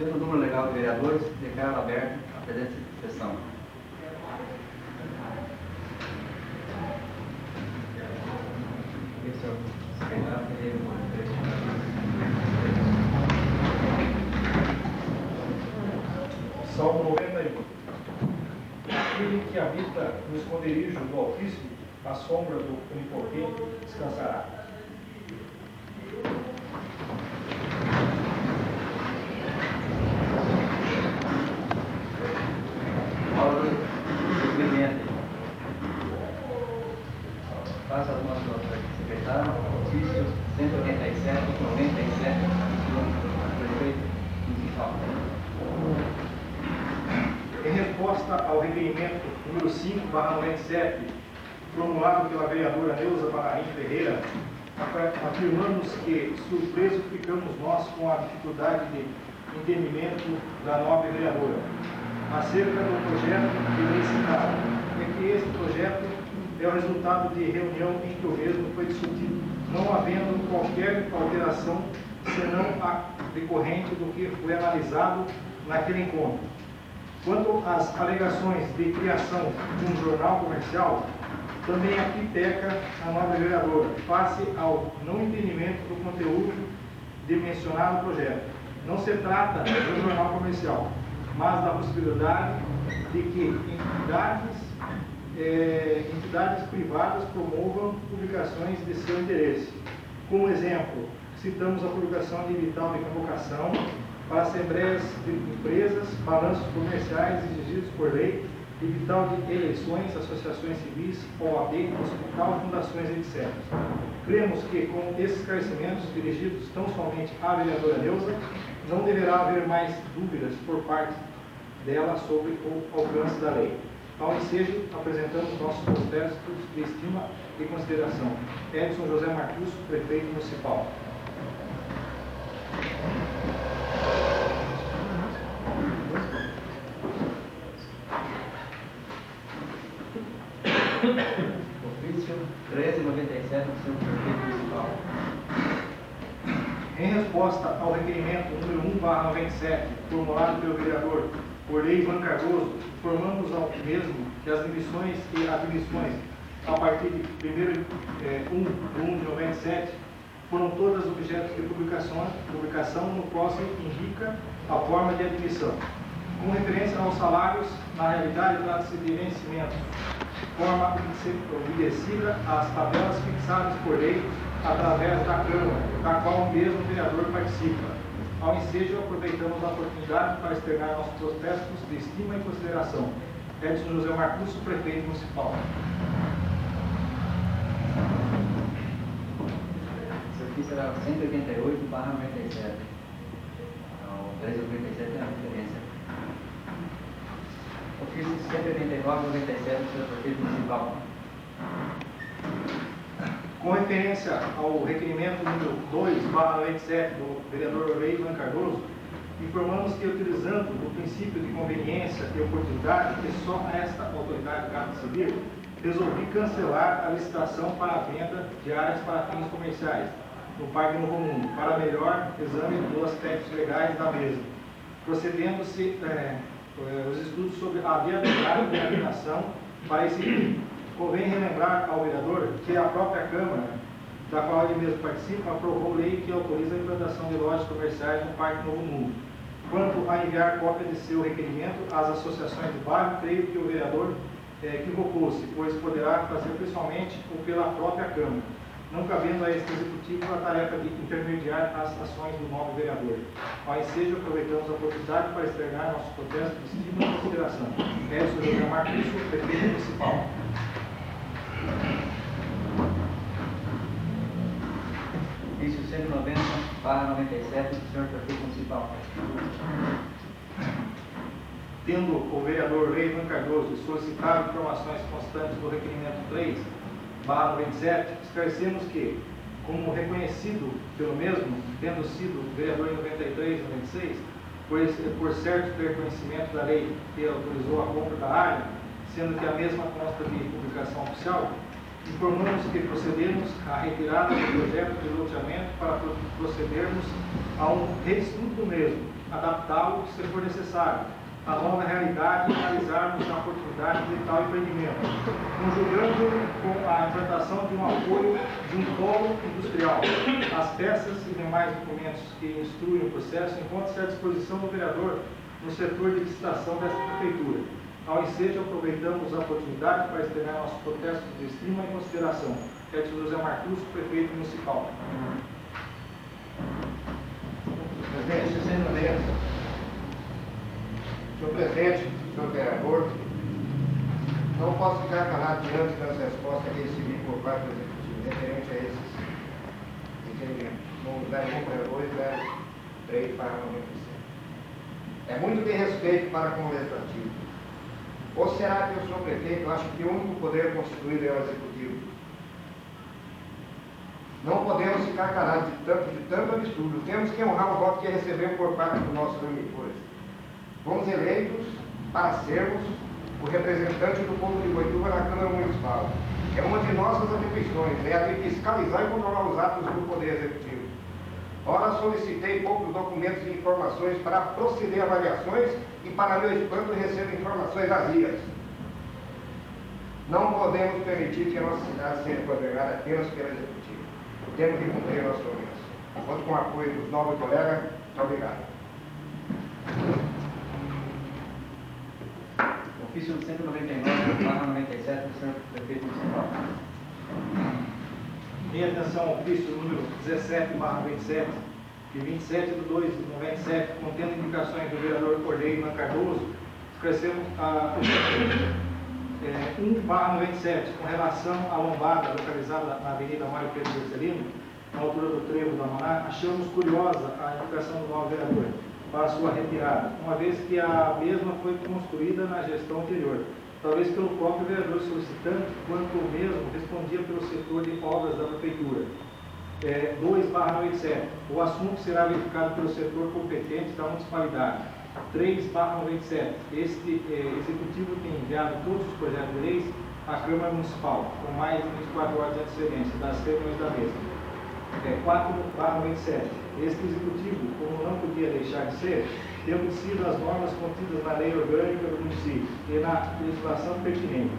Pelo número legal de vereadores, declaro aberta a presente sessão. Salmo 91. Aquele que habita no esconderijo do Altíssimo, à sombra do Onipotente descansará. Faça as notas do secretário, ofício 187, 97, prefeito municipal. Em resposta ao requerimento número 5/97, formulado pela vereadora Neuza Banarim Ferreira, afirmamos que surpreso ficamos nós com a dificuldade de entendimento da nobre vereadora acerca do projeto que lhe citado, e que este projeto é o resultado de reunião em que o mesmo foi discutido, não havendo qualquer alteração senão a decorrente do que foi analisado naquele encontro. Quanto às alegações de criação de um jornal comercial, também aqui peca a nobre vereadora, face ao não entendimento do conteúdo de mencionado projeto. Não se trata de um jornal comercial, mas da possibilidade de que entidades privadas promovam publicações de seu interesse. Como exemplo, citamos a publicação de edital de convocação para assembleias de empresas, balanços comerciais exigidos por lei, edital de eleições, associações civis, OAB, hospital, fundações, etc. Cremos que, com esses esclarecimentos dirigidos tão somente à vereadora Neuza, não deverá haver mais dúvidas por parte dela sobre o alcance da lei. Ao ensejo, apresentamos nossos protestos de estima e consideração. Edson José Marcus, prefeito municipal. Ofício 1397 do senhor prefeito municipal. Em resposta ao requerimento número 1/97, formulado pelo vereador Orley Ivan Cardoso, informamos ao mesmo que as demissões e admissões a partir de 1/1/97 foram todas objetos de publicação no qual se indica a forma de admissão. Com referência aos salários, na realidade trata-se de vencimento, forma obedecida às tabelas fixadas por lei através da Câmara, da qual o mesmo vereador participa. Ao ensejo, aproveitamos a oportunidade para externar nossos protestos de estima e consideração. Edson José Marcus, prefeito municipal. Esse ofício era 188/97. Então, 1397 é a referência. Ofício 189/97 do senhor prefeito municipal. Com referência ao requerimento número 2/97 do vereador Orley Ivan Cardoso, informamos que, utilizando o princípio de conveniência e oportunidade que só esta autoridade cabe decidir, resolvi cancelar a licitação para a venda de áreas para fins comerciais no Parque Novo Mundo, para melhor exame dos aspectos legais da mesma, procedendo-se os estudos sobre a viabilidade de habilitação para esse fim. Convém relembrar ao vereador que a própria Câmara, da qual ele mesmo participa, aprovou lei que autoriza a implantação de lojas comerciais no Parque Novo Mundo. Quanto a enviar cópia de seu requerimento às associações do bairro, creio que o vereador equivocou-se, pois poderá fazer pessoalmente ou pela própria Câmara, não cabendo a este executivo a tarefa de intermediar as ações do novo vereador. Ao ensejo, aproveitamos a oportunidade para externar nossos protestos de estima e consideração. Edson José Marcus, prefeito municipal. Ofício 190/97 do senhor prefeito municipal. Tendo o vereador Orley Ivan Cardoso solicitado informações constantes do requerimento 3/97, esclarecemos que, como reconhecido pelo mesmo, tendo sido vereador em 93 e 96, pois por certo ter conhecimento da lei que autorizou a compra da área, sendo que a mesma consta de publicação oficial, Informamos que procedemos à retirada do projeto de loteamento para procedermos a um reestudo do mesmo, adaptá-lo se for necessário à nova realidade e analisarmos a oportunidade de tal empreendimento, conjugando com a implantação de um apoio de um polo industrial. As peças e demais documentos que instruem o processo encontram-se à disposição do vereador no setor de licitação desta prefeitura. Ao ensejo, aproveitamos a oportunidade para externar nossos protestos de estima e consideração. Edson José Marcus, prefeito municipal. Presidente, sendo honesto. Senhor presidente, senhor vereador, não posso ficar calado diante das respostas que recebi por parte do executivo referente a esses requerimentos, no 0.203/97. É muito de respeito para com o legislativo. Ou será que o senhor prefeito acha que o único poder constituído é o executivo? Não podemos ficar calados de tanto absurdo. Temos que honrar o voto que recebemos por parte dos nossos eleitores. Fomos eleitos para sermos o representante do povo de Boituva na Câmara Municipal. É uma de nossas atribuições, é a de fiscalizar e controlar os atos do Poder Executivo. Ora, solicitei poucos documentos e informações para proceder a avaliações e, para meu espanto, recebo informações vazias. Não podemos permitir que a nossa cidade seja governada apenas pelo Executivo. Temos que cumprir a nossa obrigação. Conto com o apoio dos novos colegas. Muito obrigado. Ofício 199/97 do senhor prefeito municipal. Em atenção ao ofício número 17/27, de 27/2/97, contendo indicações do vereador Cordeiro Ivan Cardoso, esclarecemos a 1/97, com relação à lombada localizada na Avenida Mário Pedro Bercelino, na altura do trevo da Maná. Achamos curiosa a indicação do novo vereador para sua retirada, uma vez que a mesma foi construída na gestão anterior, talvez pelo próprio vereador solicitante, quanto o mesmo respondia pelo setor de obras da prefeitura. 2/97, o assunto será verificado pelo setor competente da municipalidade. 3/97, este executivo tem enviado todos os projetos de leis à Câmara Municipal, com mais de 24 horas de antecedência das reuniões da mesma. 4/97, este executivo, como não podia deixar de ser, tem obedecido as normas contidas na lei orgânica do município e na legislação pertinente.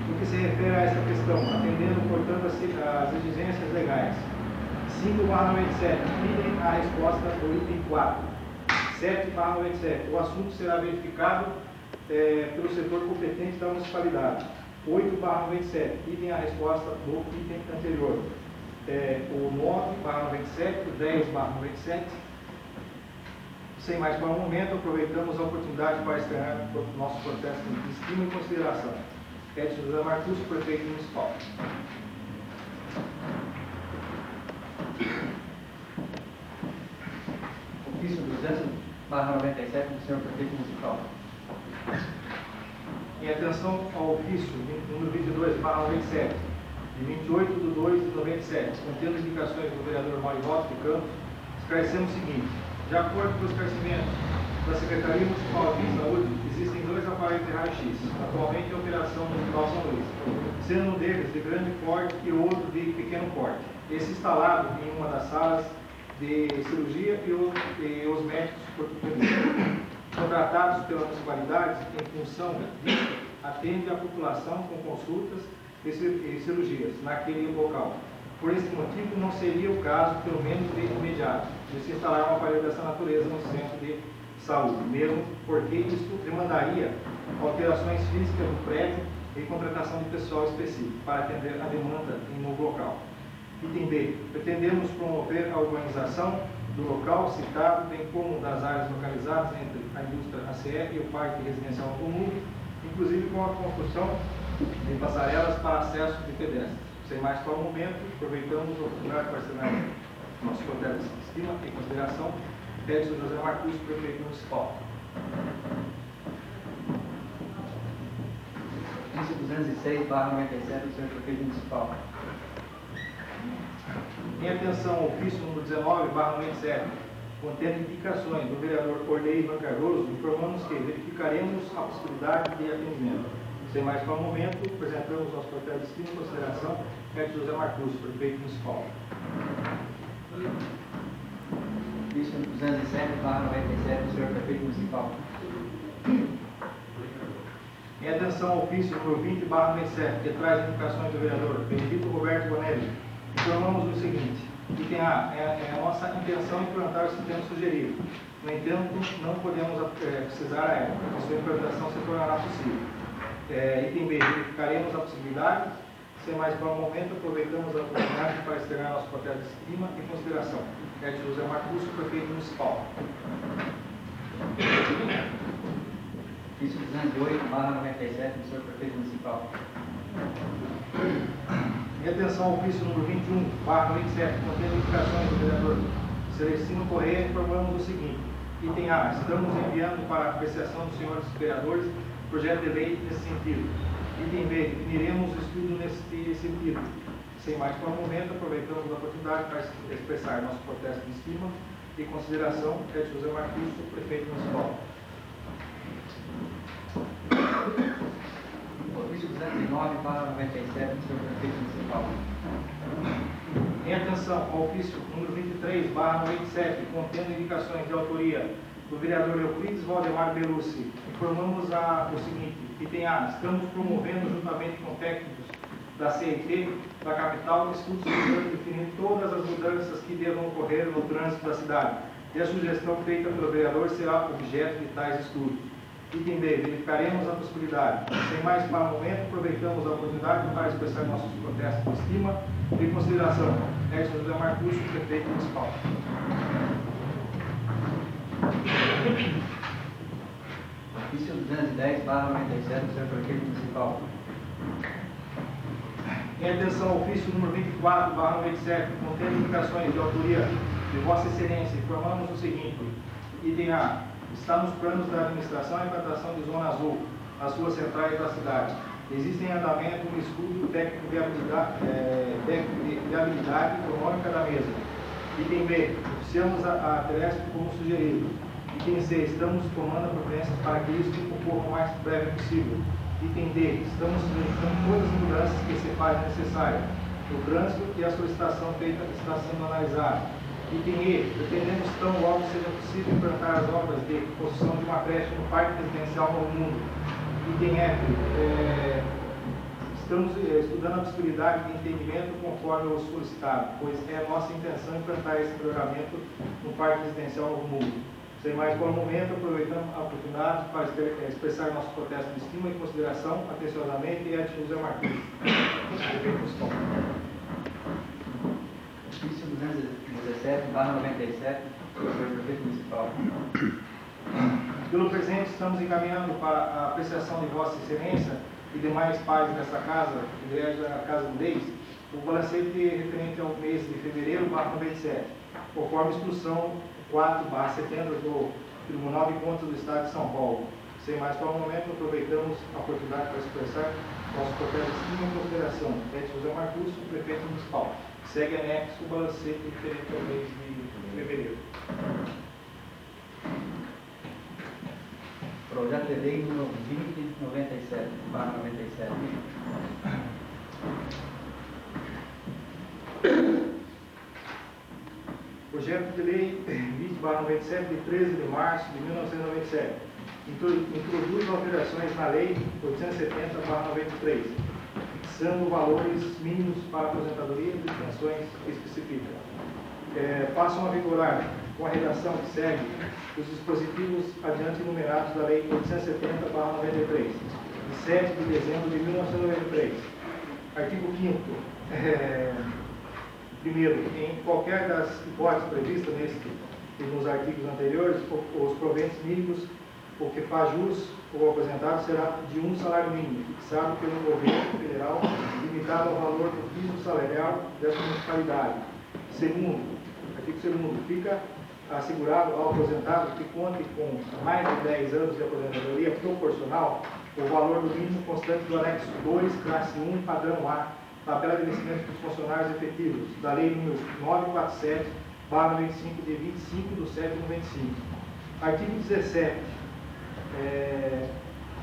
No que se refere a esta questão, atendendo, portanto, às exigências legais. 5/97, idem a resposta do item 4. 7/97, o assunto será verificado pelo setor competente da municipalidade. 8/97, idem a resposta do item anterior. O 9/97, o 10/97. Sem mais para o momento, aproveitamos a oportunidade para externar o nosso protesto de estima e consideração. Edson José Marcus, prefeito municipal. Ofício 200/97 do senhor prefeito municipal. Em atenção ao ofício número 22/97, de 28/2/97, contendo indicações do vereador Marivaldo de Campos, esclarecemos o seguinte: de acordo com o esclarecimento da Secretaria Municipal de Saúde, existem 2 aparelhos de raio-x, atualmente em operação no Hospital São Luís, sendo um deles de grande porte e o outro de pequeno porte. Esse instalado em uma das salas de cirurgia e os médicos ortopedistas contratados pela municipalidade em função disso atende a população com consultas e cirurgias naquele local. Por esse motivo, não seria o caso, pelo menos de imediato, de se instalar um aparelho dessa natureza no centro de saúde, mesmo porque isso demandaria alterações físicas no prédio e contratação de pessoal específico para atender a demanda em novo local. Item B. Pretendemos promover a urbanização do local citado, bem como das áreas localizadas entre a indústria ACE e o parque residencial comum, inclusive com a construção de passarelas para acesso de pedestres. Sem mais para o momento, aproveitamos a oportunidade para assinar nosso projeto de estima e consideração. Edson José Marcus, prefeito municipal. Ofício 206/97 do senhor prefeito municipal. Em atenção ao ofício número 19/97, contendo indicações do vereador Cordeiro Ivan Cardoso, informamos que verificaremos a possibilidade de atendimento Sem mais para o momento, apresentamos nosso projeto de estima em consideração, Edson José Marcúcio, prefeito municipal. Ofício 207/97 do senhor prefeito municipal. Em atenção ao ofício número 20/97, que traz indicações do vereador Benedito Roberto Bonelli, informamos o seguinte: item A, é a nossa intenção implantar o sistema sugerido. No entanto, não podemos precisar a época, que sua implantação se tornará possível. Item B, verificaremos a possibilidade. Sem mais para o momento, aproveitamos a oportunidade para externar nosso projeto de estima e consideração. Edson José Marcúcio, prefeito municipal. Ofício 208/97 do senhor prefeito municipal. Em atenção ao ofício número 21/97, contendo indicações do vereador Celestino Correia, informamos o seguinte: item A, estamos enviando para a apreciação dos senhores vereadores projeto de lei nesse sentido. Item B, definiremos o estudo nesse sentido. Sem mais para o momento, aproveitamos a oportunidade para expressar nosso protesto de estima e consideração. Edson José Marcúcio, prefeito municipal. Ofício 209/97 do senhor prefeito municipal. Em atenção ao ofício número 23/97, contendo indicações de autoria do vereador Euclides Valdemar Belucci, informamos o seguinte: item A, estamos promovendo, juntamente com técnicos da CIT da capital, estudos visando definir todas as mudanças que devam ocorrer no trânsito da cidade, e a sugestão feita pelo vereador será objeto de tais estudos. Item B, verificaremos a possibilidade. Sem mais para o momento, aproveitamos a oportunidade para expressar nossos protestos de estima e consideração. Edson José Marcúcio, prefeito municipal. Ofício 210/97 do senhor prefeito municipal. Em atenção ao ofício número 24/97, contendo indicações de autoria de Vossa Excelência, informamos o seguinte: item A, está nos planos da administração a implantação de zona azul nas ruas centrais da cidade. Existe em andamento um estudo técnico de viabilidade econômica da mesma. Item B, oficiamos a Telesp como sugerido. Item C, estamos tomando a providência para que isso ocorra o mais breve possível. Item D, estamos verificando todas as mudanças que se fazem necessárias no trânsito e a solicitação feita está sendo analisada. Item E, pretendemos tão logo seja possível implantar as obras de construção de uma creche no Parque Residencial Novo Mundo. Item F, estamos estudando a possibilidade de entendimento conforme o solicitado, pois é nossa intenção implantar esse programamento no Parque Residencial Novo Mundo. Sem mais por um momento, aproveitamos a oportunidade para expressar nosso protesto de estima e consideração, atenciosamente, Edson José Marcúcio, prefeito municipal. Ofício 217/97 do senhor prefeito municipal. Pelo presente, estamos encaminhando para a apreciação de Vossa Excelência e demais pares dessa casa, Igreja da Casa de Leis, o balancete referente ao mês de fevereiro/97, conforme instrução 4/setembro do Tribunal de Contas do Estado de São Paulo. Sem mais para o momento, aproveitamos a oportunidade para expressar nosso protesto de estima e consideração. Edson José Marcúcio, prefeito municipal. Segue anexo o balancete referente ao mês de fevereiro. Projeto de lei número 2097/97. Projeto de lei 20/97 de 13 de março de 1997. Introduz alterações na lei 870/93, fixando valores mínimos para aposentadoria e pensões específicas. Passam a vigorar, com a redação que segue, os dispositivos adiante enumerados da lei 870/93, de 7 de dezembro de 1993. Artigo 5º. Primeiro, em qualquer das hipóteses previstas e nos artigos anteriores, os proventos mínimos, o que faz jus ou aposentado, será de um salário mínimo, fixado pelo governo federal, limitado ao valor do piso salarial dessa municipalidade. Segundo, artigo 2º, fica assegurado ao aposentado que conte com mais de 10 anos de aposentadoria proporcional o valor do mínimo constante do anexo 2, classe 1, padrão A, tabela de vencimento dos funcionários efetivos, da Lei nº 947/95, de 25/7/95. Artigo 17.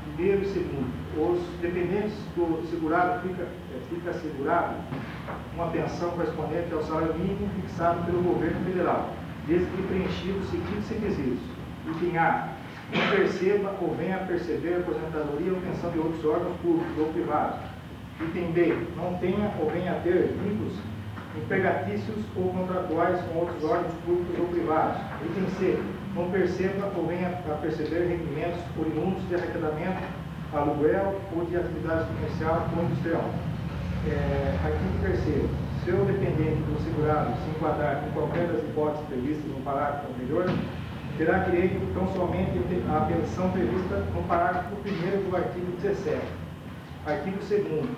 primeiro e segundo. Os dependentes do segurado fica assegurado uma pensão correspondente ao salário mínimo fixado pelo governo federal, desde que preenchidos os seguintes requisitos. Item A. Não perceba ou venha a perceber aposentadoria ou pensão de outros órgãos públicos ou privados. Item B. Não tenha ou venha a ter vínculos empregatícios ou contratuais com outros órgãos públicos ou privados. Item C. Não perceba ou venha a perceber requerimentos oriundos de arrecadamento, aluguel ou de atividade comercial ou industrial. Artigo 3º. Se o dependente do segurado se enquadrar em qualquer das hipóteses previstas no parágrafo anterior, terá direito tão somente à pensão prevista no parágrafo 1º do artigo 17. Artigo 2º.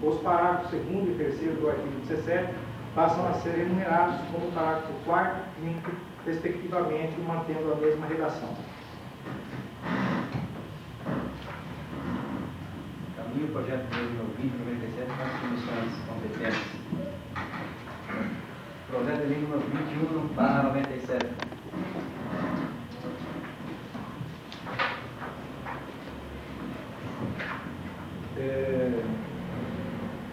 Os parágrafos 2º e 3º do artigo 17 passam a ser enumerados como parágrafo 4º e 5º, respectivamente, mantendo a mesma redação. Caminho o projeto de lei número 2097 para as comissões competentes. Projeto de lei número 21/97.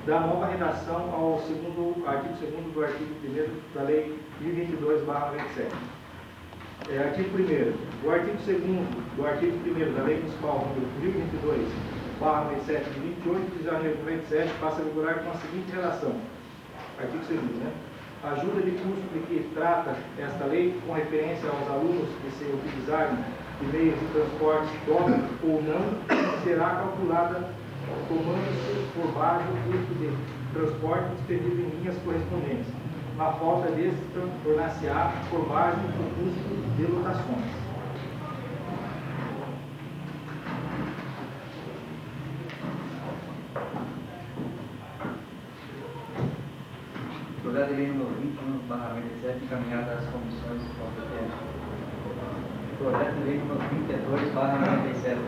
Da nova redação ao artigo 2º do artigo 1º da Lei 1022/97. Artigo 1º. O artigo 2º do artigo 1º da Lei Municipal número 1022/97, de 28 de janeiro de 97, passa a vigorar com a seguinte relação. Artigo 2º, A ajuda de custo de que trata esta lei, com referência aos alunos que se utilizarem de meios de transporte próprios ou não, será calculada tomando-se por base o custo de transporte expedido em linhas correspondentes. Na falta deste, tornar-se-á por base do custo de lotações. Projeto de lei número 21/97, encaminhado às comissões competentes. Projeto de lei número 32/97.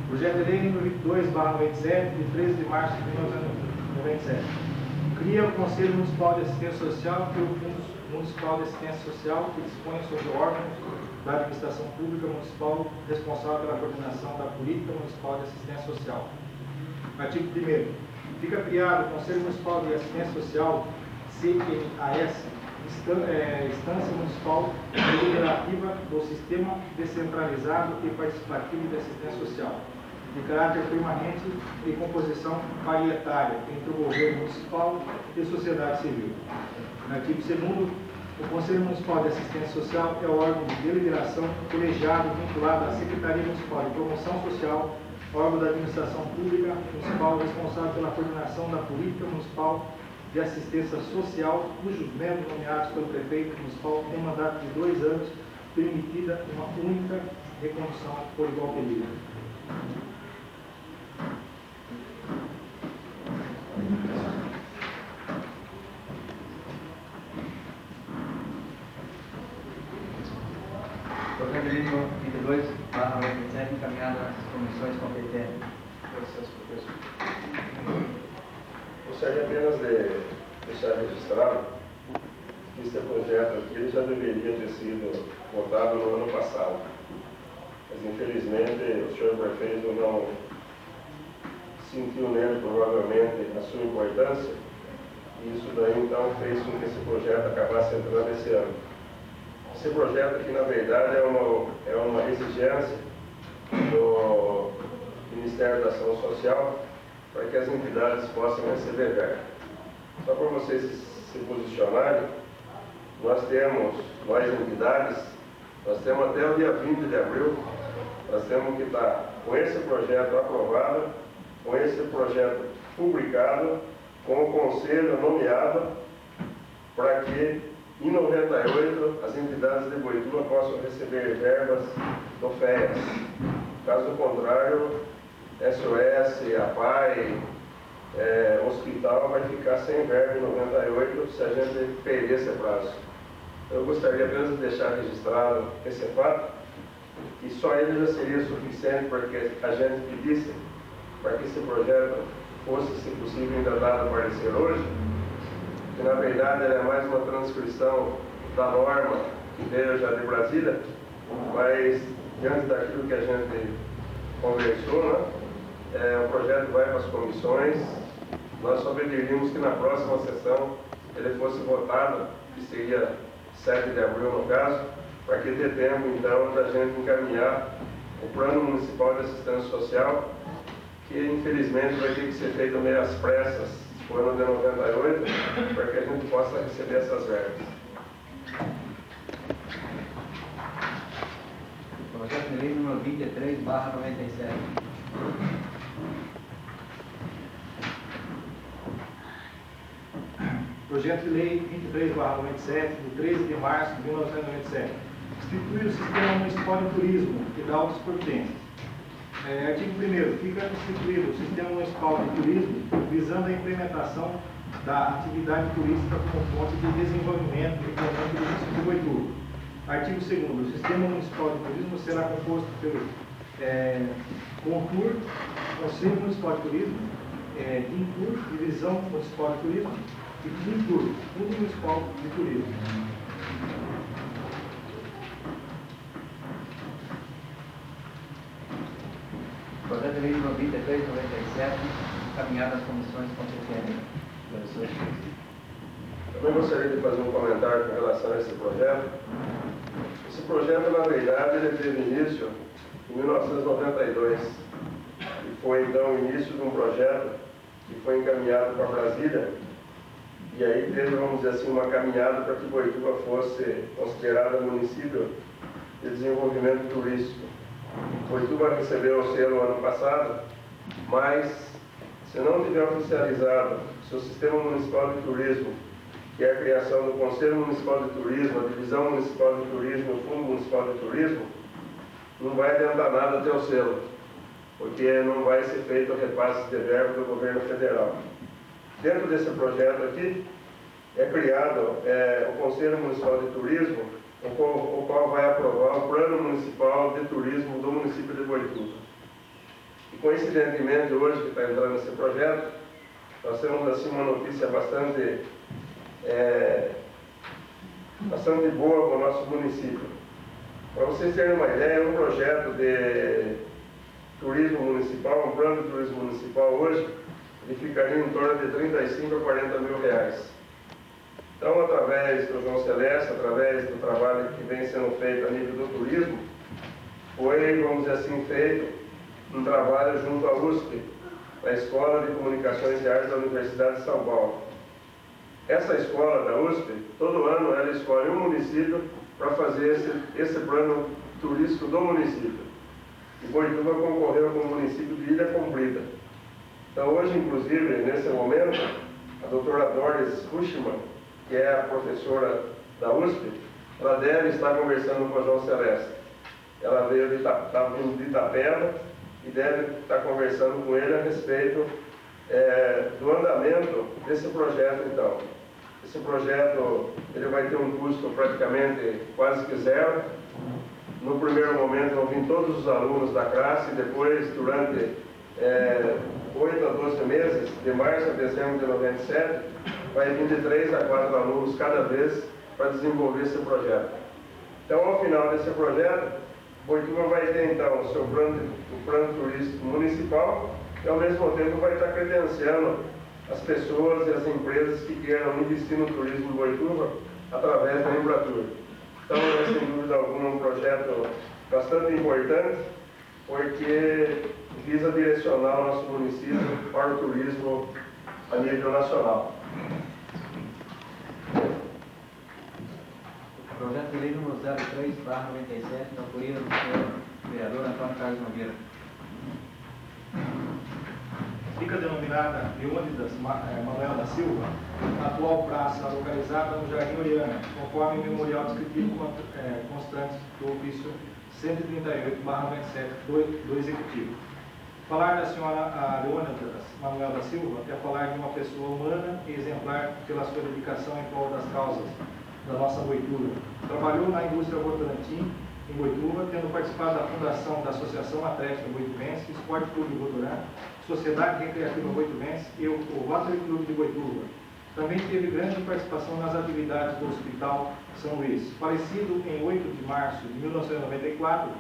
Projeto de lei número 22/97, de 13 de março de 1997. Cria o Conselho Municipal de Assistência Social e o Fundo Municipal de Assistência Social, que dispõe sobre órgãos da administração pública municipal responsável pela coordenação da política municipal de assistência social. Artigo 1º. Fica criado o Conselho Municipal de Assistência Social, CMAS, instância municipal deliberativa do Sistema Descentralizado e Participativo de Assistência Social, de caráter permanente e composição parietária entre o governo municipal e a sociedade civil. Artigo 2º. O Conselho Municipal de Assistência Social é o órgão de deliberação colegiado vinculado à Secretaria Municipal de Promoção Social, órgão da administração pública municipal responsável pela coordenação da política municipal de assistência social, cujos membros nomeados pelo prefeito municipal têm mandato de 2 anos, permitida uma única recondução por igual período. Projeto de lei número 22/97, encaminhado às comissões competentes. Licença, professor. Gostaria apenas de deixar registrado que este projeto aqui ele já deveria ter sido votado no ano passado. Mas, infelizmente, o senhor prefeito não sentiu nele, provavelmente, a sua importância, e isso daí, então, fez com que esse projeto acabasse entrando esse ano. Esse projeto aqui, na verdade, é uma exigência do Ministério da Ação Social para que as entidades possam receber verba. Só para vocês se posicionarem, nós entidades, nós temos até o dia 20 de abril, nós temos que estar com esse projeto aprovado, com esse projeto publicado, com o conselho nomeado, para que em 98, as entidades de Boituva possam receber verbas do FES. Caso contrário, SOS, APAI, hospital vai ficar sem verba em 98 se a gente perder esse prazo. Eu gostaria apenas de deixar registrado esse fato, que só ele já seria suficiente para que a gente pedisse para que esse projeto fosse, se possível, ainda dado a parecer hoje, que na verdade ela é mais uma transcrição da norma que veio já de Brasília, mas diante daquilo que a gente conversou, né, o projeto vai para as comissões. Nós só pediríamos que na próxima sessão ele fosse votado, que seria 7 de abril no caso, para que dê tempo então da gente encaminhar o Plano Municipal de Assistência Social, que infelizmente vai ter que ser feito meio às pressas no ano de 98, para que a gente possa receber essas verbas. Projeto de lei número 23/97. Projeto de lei 23/97, de 13 de março de 1997. Institui o Sistema Municipal de Turismo e dá outras providências. Artigo 1º. Fica instituído o Sistema Municipal de Turismo visando a implementação da atividade turística como fonte de desenvolvimento econômico do município de Boituva. Artigo 2º. O Sistema Municipal de Turismo será composto pelo CONTUR, Conselho Municipal de Turismo, DINTUR, Divisão Municipal de Turismo, e FUNTUR, Fundo Municipal de Turismo. Projeto de lei número 23/97, encaminhado às comissões competentes. Também gostaria de fazer um comentário com relação a esse projeto. Esse projeto, na verdade, ele teve início em 1992 e foi então o início de um projeto que foi encaminhado para Brasília, e aí teve, vamos dizer assim, uma caminhada para que Boituva fosse considerada município de desenvolvimento turístico. Boituva recebeu o selo ano passado, mas se não tiver oficializado seu Sistema Municipal de Turismo, que é a criação do Conselho Municipal de Turismo, a Divisão Municipal de Turismo e o Fundo Municipal de Turismo, não vai adiantar nada ter o selo, porque não vai ser feito o repasse de verba do governo federal. Dentro desse projeto aqui, é criado o Conselho Municipal de Turismo, o qual vai aprovar o Plano Municipal de Turismo do município de Boituva. E coincidentemente, hoje que está entrando nesse projeto, nós temos assim uma notícia bastante boa para o nosso município. Para vocês terem uma ideia, um projeto de turismo municipal, um plano de turismo municipal hoje, ele ficaria em torno de 35 a 40 mil reais. Então, através do João Celeste, através do trabalho que vem sendo feito a nível do turismo, foi, vamos dizer assim, feito um trabalho junto à USP, a Escola de Comunicações e Artes da Universidade de São Paulo. Essa escola da USP, todo ano ela escolhe um município para fazer esse plano turístico do município. E Boituva concorreu com o município de Ilha Comprida. Então hoje, inclusive, nesse momento, a doutora Doris Rushman, que é a professora da USP, ela deve estar conversando com o João Celeste. Ela veio está vindo de Itapeva e deve estar conversando com ele a respeito do andamento desse projeto, então. Esse projeto ele vai ter um custo praticamente quase que zero. No primeiro momento vão vir todos os alunos da classe, depois, durante 8 a 12 meses, de março a dezembro de 97, vai vir de 3 a 4 alunos cada vez para desenvolver esse projeto. Então, ao final desse projeto, Boituva vai ter, então, o seu plano turístico municipal e, ao mesmo tempo, vai estar credenciando as pessoas e as empresas que queiram investir no turismo de Boituva através da Embratur. Então, é, sem dúvida alguma, um projeto bastante importante, porque visa direcionar o nosso município para o turismo a nível nacional. Projeto de lei número 03/97, da autoria do senhor vereador Antônio Carlos Nogueira. Fica denominada Leônidas Manuel da Silva, atual praça localizada no Jardim Oriana, conforme o memorial descritivo constante do ofício 138/97 do Executivo. Falar da senhora Leônidas Manuel da Silva é falar de uma pessoa humana e exemplar pela sua dedicação em prol das causas da nossa Boituva. Trabalhou na indústria Votorantim em Boituva, tendo participado da fundação da Associação Atlética Boituvense, Esporte Clube Votorã, Sociedade Recreativa Boituvense e o Rotary Clube de Boituva. Também teve grande participação nas atividades do Hospital São Luís. Falecido em 8 de março de 1994,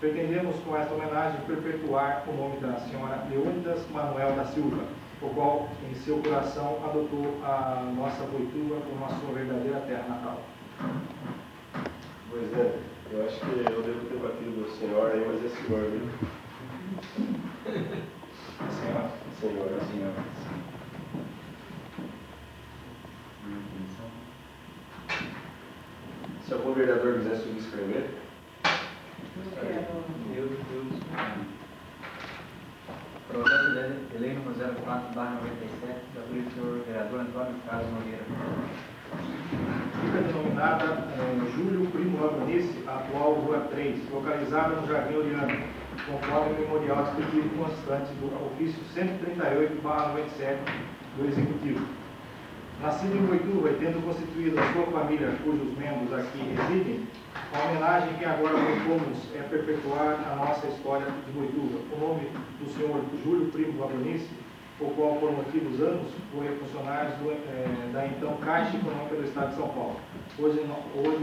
pretendemos com esta homenagem perpetuar o nome da senhora Leônidas Manuel da Silva, o qual em seu coração adotou a nossa Boituva como a sua verdadeira terra natal. Pois é, eu acho que eu devo ter batido o senhor aí, mas é senhor, viu? Senhora. Senhor. Se algum vereador quiser subscrever. Projeto de lei número 04/97, da autoria do senhor vereador Antônio Carlos Nogueira. Fica denominada Júlio Primo Labonice, atual Rua 3, localizada no Jardim Oriano, conforme o memorial descritivo constante do ofício 138/97 do Executivo. Nascido em Boituva e tendo constituído a sua família, cujos membros aqui residem, a homenagem que agora propomos é perpetuar a nossa história de Boituva. O nome do senhor Júlio Primo Labonice, o qual por motivos anos foi funcionário da então Caixa Econômica do Estado de São Paulo, hoje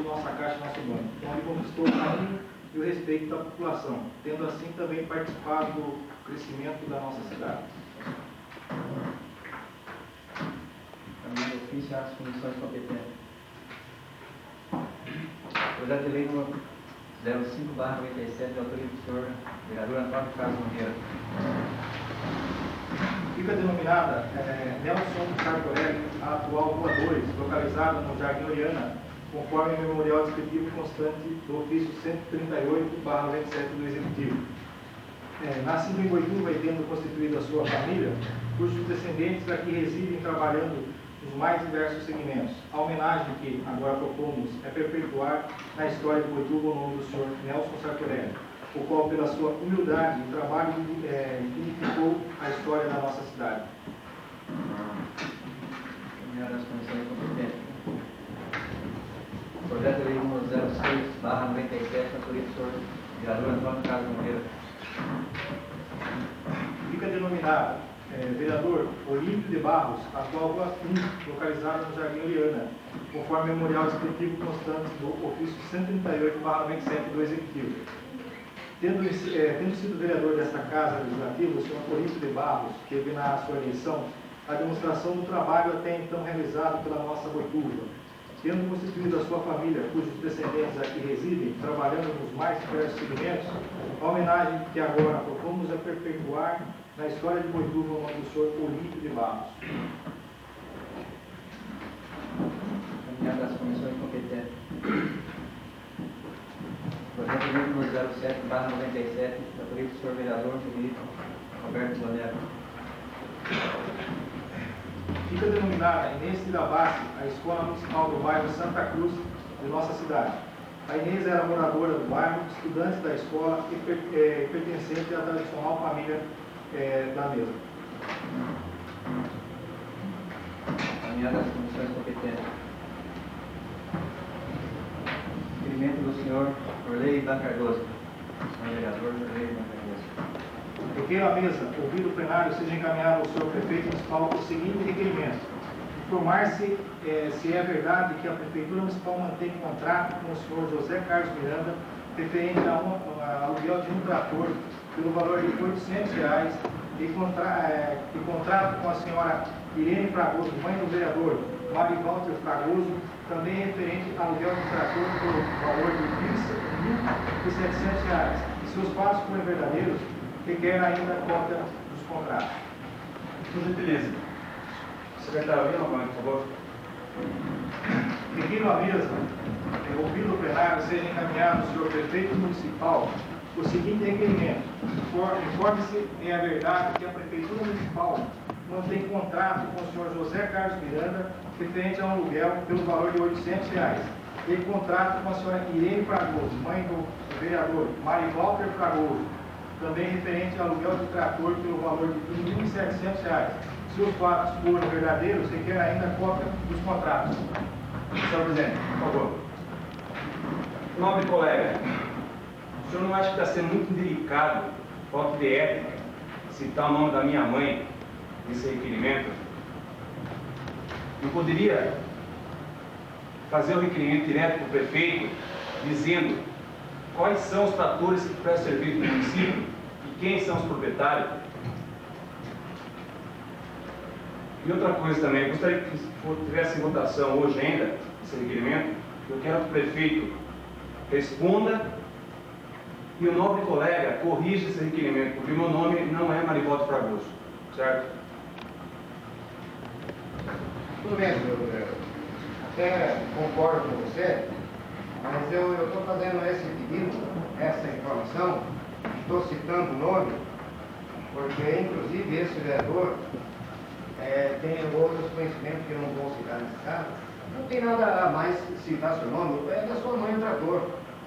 nossa Caixa, nosso banco, onde conquistou o carinho e o respeito da população, tendo assim também participado do crescimento da nossa cidade. Também do ofício às comissões competentes. Projeto de lei número 05/97, de autoria do senhor vereador Antônio Carlos Nogueira. Fica denominada Nelson Sartorelli, a atual Rua 2, localizada no Jardim Oriana, conforme o memorial descritivo constante do ofício 138/97 do Executivo. Nascido em Boituva e tendo constituído a sua família, cujos descendentes aqui residem trabalhando nos mais diversos segmentos. A homenagem que agora propomos é perpetuar na história de Boituva o nome do senhor Nelson Sartorelli, o qual, pela sua humildade e trabalho, dignificou a história da nossa cidade. Das comissões competentes. Projeto de lei número 06/97, autoria do senhor vereador Antônio Carlos Nogueira. Fica denominada vereador Olímpio de Barros, atual Rua 1, localizada no Jardim Oriana, conforme o memorial descritivo constante do ofício 138/97 do Executivo. Tendo sido vereador desta Casa Legislativa, o senhor Olímpio de Barros teve na sua eleição a demonstração do trabalho até então realizado pela nossa Boituva, tendo constituído a sua família, cujos descendentes aqui residem, trabalhando nos mais diversos segmentos. A homenagem que agora propomos é perpetuar na história de Boituva o nome do senhor Olímpio de Barros. Caminhada das comissões competentes. Projeto de lei número 07/97, da autoria do senhor vereador Felipe Roberto Bonero. Fica denominada Inês Tilabassi, a Escola Municipal do bairro Santa Cruz de nossa cidade. A Inês era moradora do bairro, estudante da escola e pertencente à tradicional família da mesma. Caminhada das comissões competentes. Requerimento do senhor Orley da Cardoso. Senhor vereador Orley da Cardoso. Requeiro à mesa, ouvido o plenário, seja encaminhado ao senhor prefeito municipal o seguinte requerimento: informar-se se é verdade que a Prefeitura Municipal mantém contrato com o senhor José Carlos Miranda referente a aluguel de um trator pelo valor de R$ 800 e contrato com a senhora Irene Fragoso, mãe do vereador Mário Walter Fragoso, também referente a aluguel de trator pelo valor de R$ 1.700. E se os fatos forem verdadeiros, requer ainda a cópia dos contratos. Por gentileza. Secretário, alguém novamente, por favor. Requiro à mesa, ouvido o plenário, seja encaminhado ao senhor prefeito municipal o seguinte requerimento: informe-se se é verdade que a Prefeitura Municipal mantém contrato com o senhor José Carlos Miranda referente a um aluguel pelo valor de R$ 800 e contrato com a senhora Irene Fragoso, mãe do vereador Mário Walter Fragoso, também referente ao aluguel de trator pelo valor de R$ 1.700. Se os fatos forem verdadeiros, requer ainda a cópia dos contratos. Senhor presidente, por favor. Nobre colega, O senhor não acha que está sendo muito indelicado, falta de ética, citar o nome da minha mãe nesse requerimento? Eu poderia fazer o requerimento direto para o prefeito, dizendo quais são os tratores que prestam serviço no município e quem são os proprietários. E outra coisa também, eu gostaria que tivesse em votação hoje ainda esse requerimento. Eu quero que o prefeito responda e o nobre colega corrija esse requerimento, porque o meu nome não é Marivaldo Fragoso, certo? Tudo bem, senhor vereador. Até concordo com você, mas eu estou fazendo esse pedido, essa informação, estou citando o nome, porque inclusive esse vereador tem outros conhecimentos que eu não vou citar nesse caso. Não tem nada a mais citar seu nome, é da sua mãe o trator.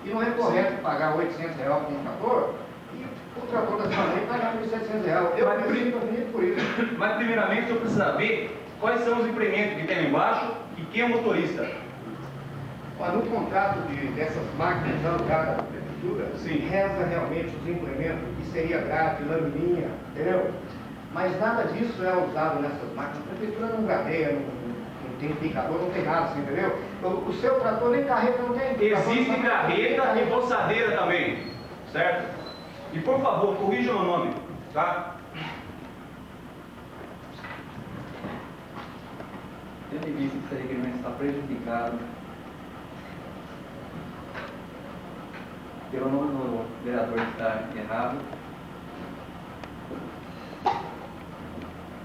E não é correto pagar R$ 800 por um trator e o trator da sua mãe pagar R$ 1.700. Eu prefiro bonito por isso. Mas primeiramente eu preciso saber quais são os implementos que tem lá embaixo e quem é o motorista. Olha, no contrato dessas máquinas alugadas da prefeitura, Sim. reza realmente os implementos, que seria grátis, lamininha, entendeu? Mas nada disso é usado nessas máquinas. A prefeitura não gradeia, não tem picador, não tem nada, assim, entendeu? O seu trator nem carreta não tem. Existe carreta e roçadeira também, certo? E por favor, corrija o meu nome, tá? Tendo em vista que esse requerimento está prejudicado pelo nome do vereador que está errado,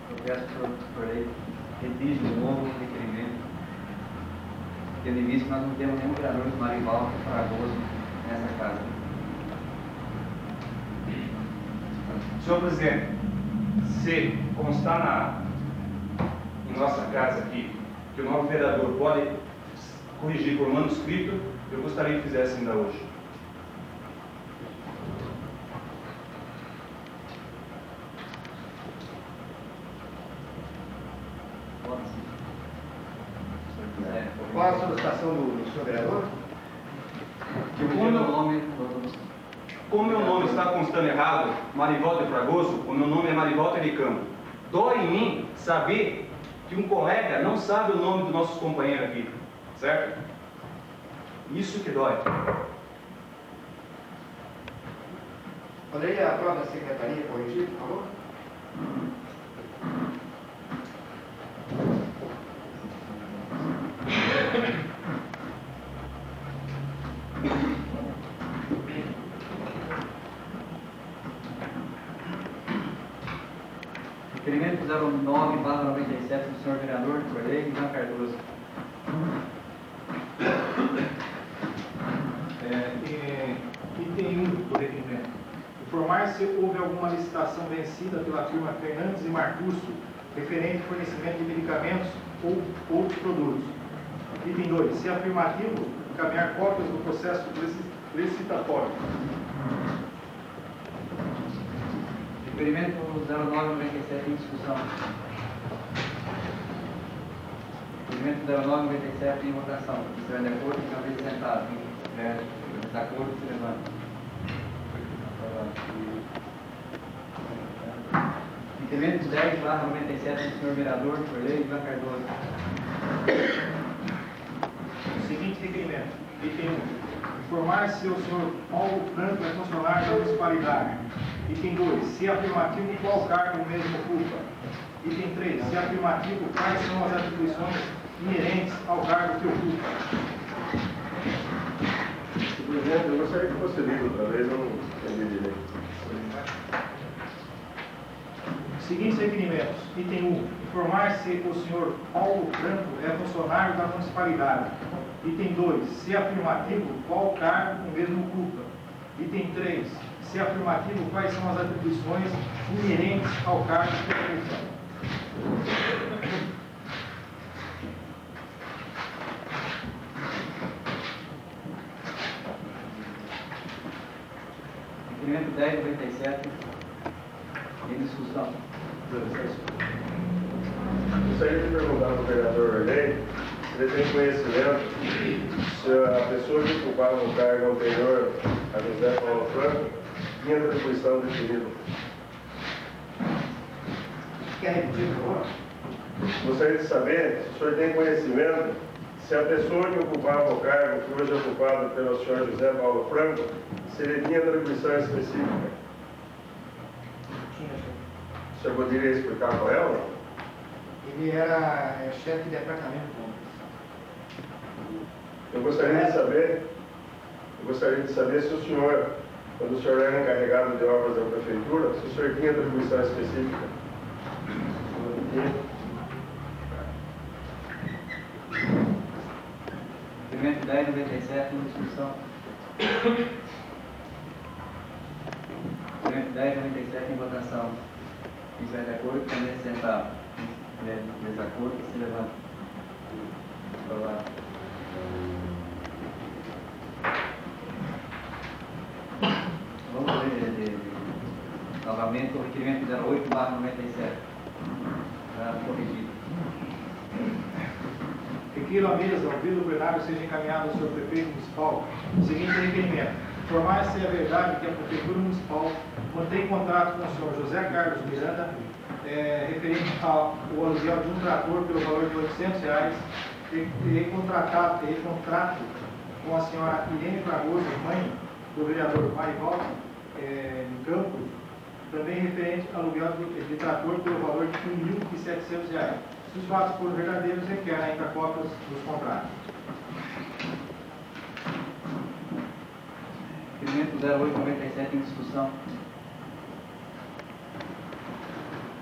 eu peço que o senhor redige um novo requerimento, tendo em vista que nós não temos nenhum vereador de Marivaldo Fragoso nessa casa. Senhor presidente, se constar em nossa casa aqui que o novo vereador pode corrigir por manuscrito, eu gostaria que fizesse ainda hoje. Qual a solicitação do senhor vereador? Que o meu nome Como meu nome está constando errado, Marivaldo Fragoso, o meu nome é Marivaldo de Campo. Dói em mim saber que um colega não sabe o nome dos nossos companheiros aqui, certo? Isso que dói. Poderia a própria secretaria corrigir, por favor? Requerimento 09/97 do senhor vereador Correia Ivan Cardoso. Item 1 do requerimento. Informar se houve alguma licitação vencida pela firma Fernandes e Marcusso referente ao fornecimento de medicamentos ou outros produtos. Item 2. Se afirmativo, encaminhar cópias do processo licitatório. Requerimento 09/97 em discussão. Requerimento 09/97 em votação. Se estiver de acordo, fica apresentado. Quem estiver de desacordo, se levanta. Requerimento 10/97 do senhor vereador Correia Ivan Cardoso. Seguinte requerimento. Item 1. Informar se o senhor Paulo Franco é funcionário da municipalidade. Item 2. Se afirmativo, qual cargo o mesmo ocupa. Item 3. Se afirmativo, quais são as atribuições inerentes ao cargo que ocupa. Presidente, eu gostaria que fosse lido outra vez, eu não entendi direito. Seguintes requerimentos. Item 1. Informar se o senhor Paulo Franco é funcionário da municipalidade. Item 2. Se afirmativo, qual cargo o mesmo ocupa. Item 3. Se afirmativo, quais são as atribuições inerentes ao cargo que ocupa. Requerimento 10/97 em discussão. Gostaria de perguntar para o vereador Orley se ele tem conhecimento se a pessoa que ocupava o cargo anterior a José Paulo Franco tinha atribuição definida. Quer repetir, por favor? Gostaria de saber se o senhor tem conhecimento se a pessoa que ocupava o cargo que hoje é ocupado pelo senhor José Paulo Franco, se ele tinha atribuição específica. Tinha, senhor. O senhor poderia explicar qual é? Ele era chefe de departamento de compras. Eu gostaria de saber se o senhor, quando o senhor era encarregado de obras da prefeitura, se o senhor tinha atribuição específica. Requerimento 1097 em discussão. Requerimento 1097 em votação. Quem estiver de acordo, também sentar. Quem estiver em desacordo, se levanta. Aprovado. Vamos ver novamente o requerimento 08/97. Está corrigido. Requiro à mesa, ouvido o plenário, seja encaminhado ao senhor prefeito municipal o seguinte requerimento. Informar se é verdade que a prefeitura municipal mantém contrato com o senhor José Carlos Miranda, referente ao aluguel de um trator pelo valor de R$800, e contrato com a senhora Irene Fragoso, mãe do vereador Marivaldo, em Campos, também referente ao aluguel de trator pelo valor de R$1.700. Se os fatos forem verdadeiros, requer ainda cópias dos contratos. Requerimento 0897 em discussão.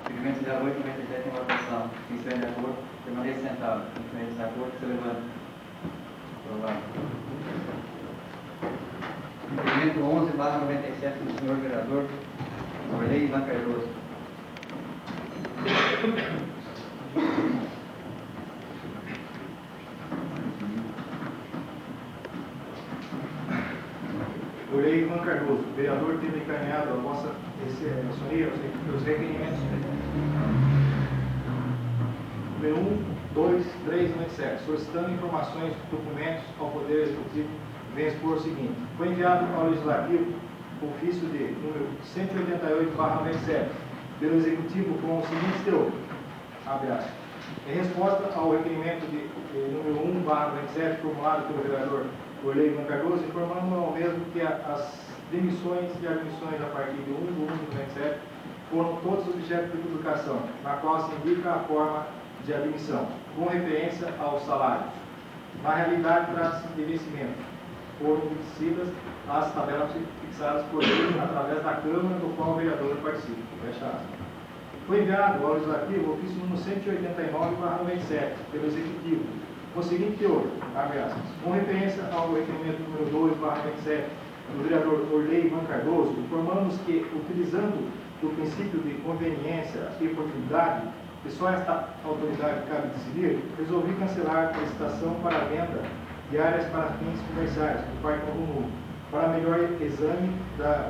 Requerimento 0897 em votação. Quem estiver de acordo, permaneça sentado. Quem estiver de desacordo, se levanta. Aprovado. Requerimento 11/97 do senhor vereador Orley Ivan Cardoso. Orley Ivan Cardoso, vereador, tendo encaminhado a vossa senhoria os requerimentos número 1, 2, 3 e 97, solicitando informações e documentos ao Poder Executivo, vem expor o seguinte. Foi enviado ao Legislativo o ofício de número 188/97 pelo Executivo com o seguinte teor, abre aspas, em resposta ao requerimento de número 1/97 formulado pelo vereador Orley Ivan Cardoso, informando ao mesmo que as demissões e admissões a partir de 1/1/97 foram todos objeto de publicação, na qual se indica a forma de admissão, com referência aos salários. Na realidade, trata-se de vencimento. Foram obedecidas as tabelas fixadas por ele através da Câmara, do qual o vereador participa. Fecha aspas. Foi enviado ao Legislativo o ofício número 189/97 pelo Executivo, com o seguinte teor, abre aspas, com referência ao requerimento número 2/97 do vereador Orley Ivan Cardoso, informamos que, utilizando do princípio de conveniência e oportunidade, que só esta autoridade cabe decidir, resolvi cancelar a licitação para a venda de áreas para fins comerciais do Parque Novo Mundo, para melhor exame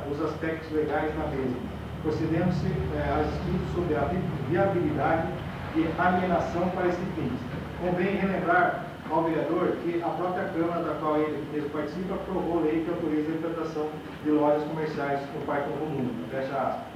dos aspectos legais da mesma, procedendo-se a estudos sobre a viabilidade de alienação para esse fim. Convém relembrar ao vereador que a própria Câmara, da qual ele mesmo participa, aprovou lei que autoriza a implantação de lojas comerciais no Parque Novo Mundo. Fecha aspas.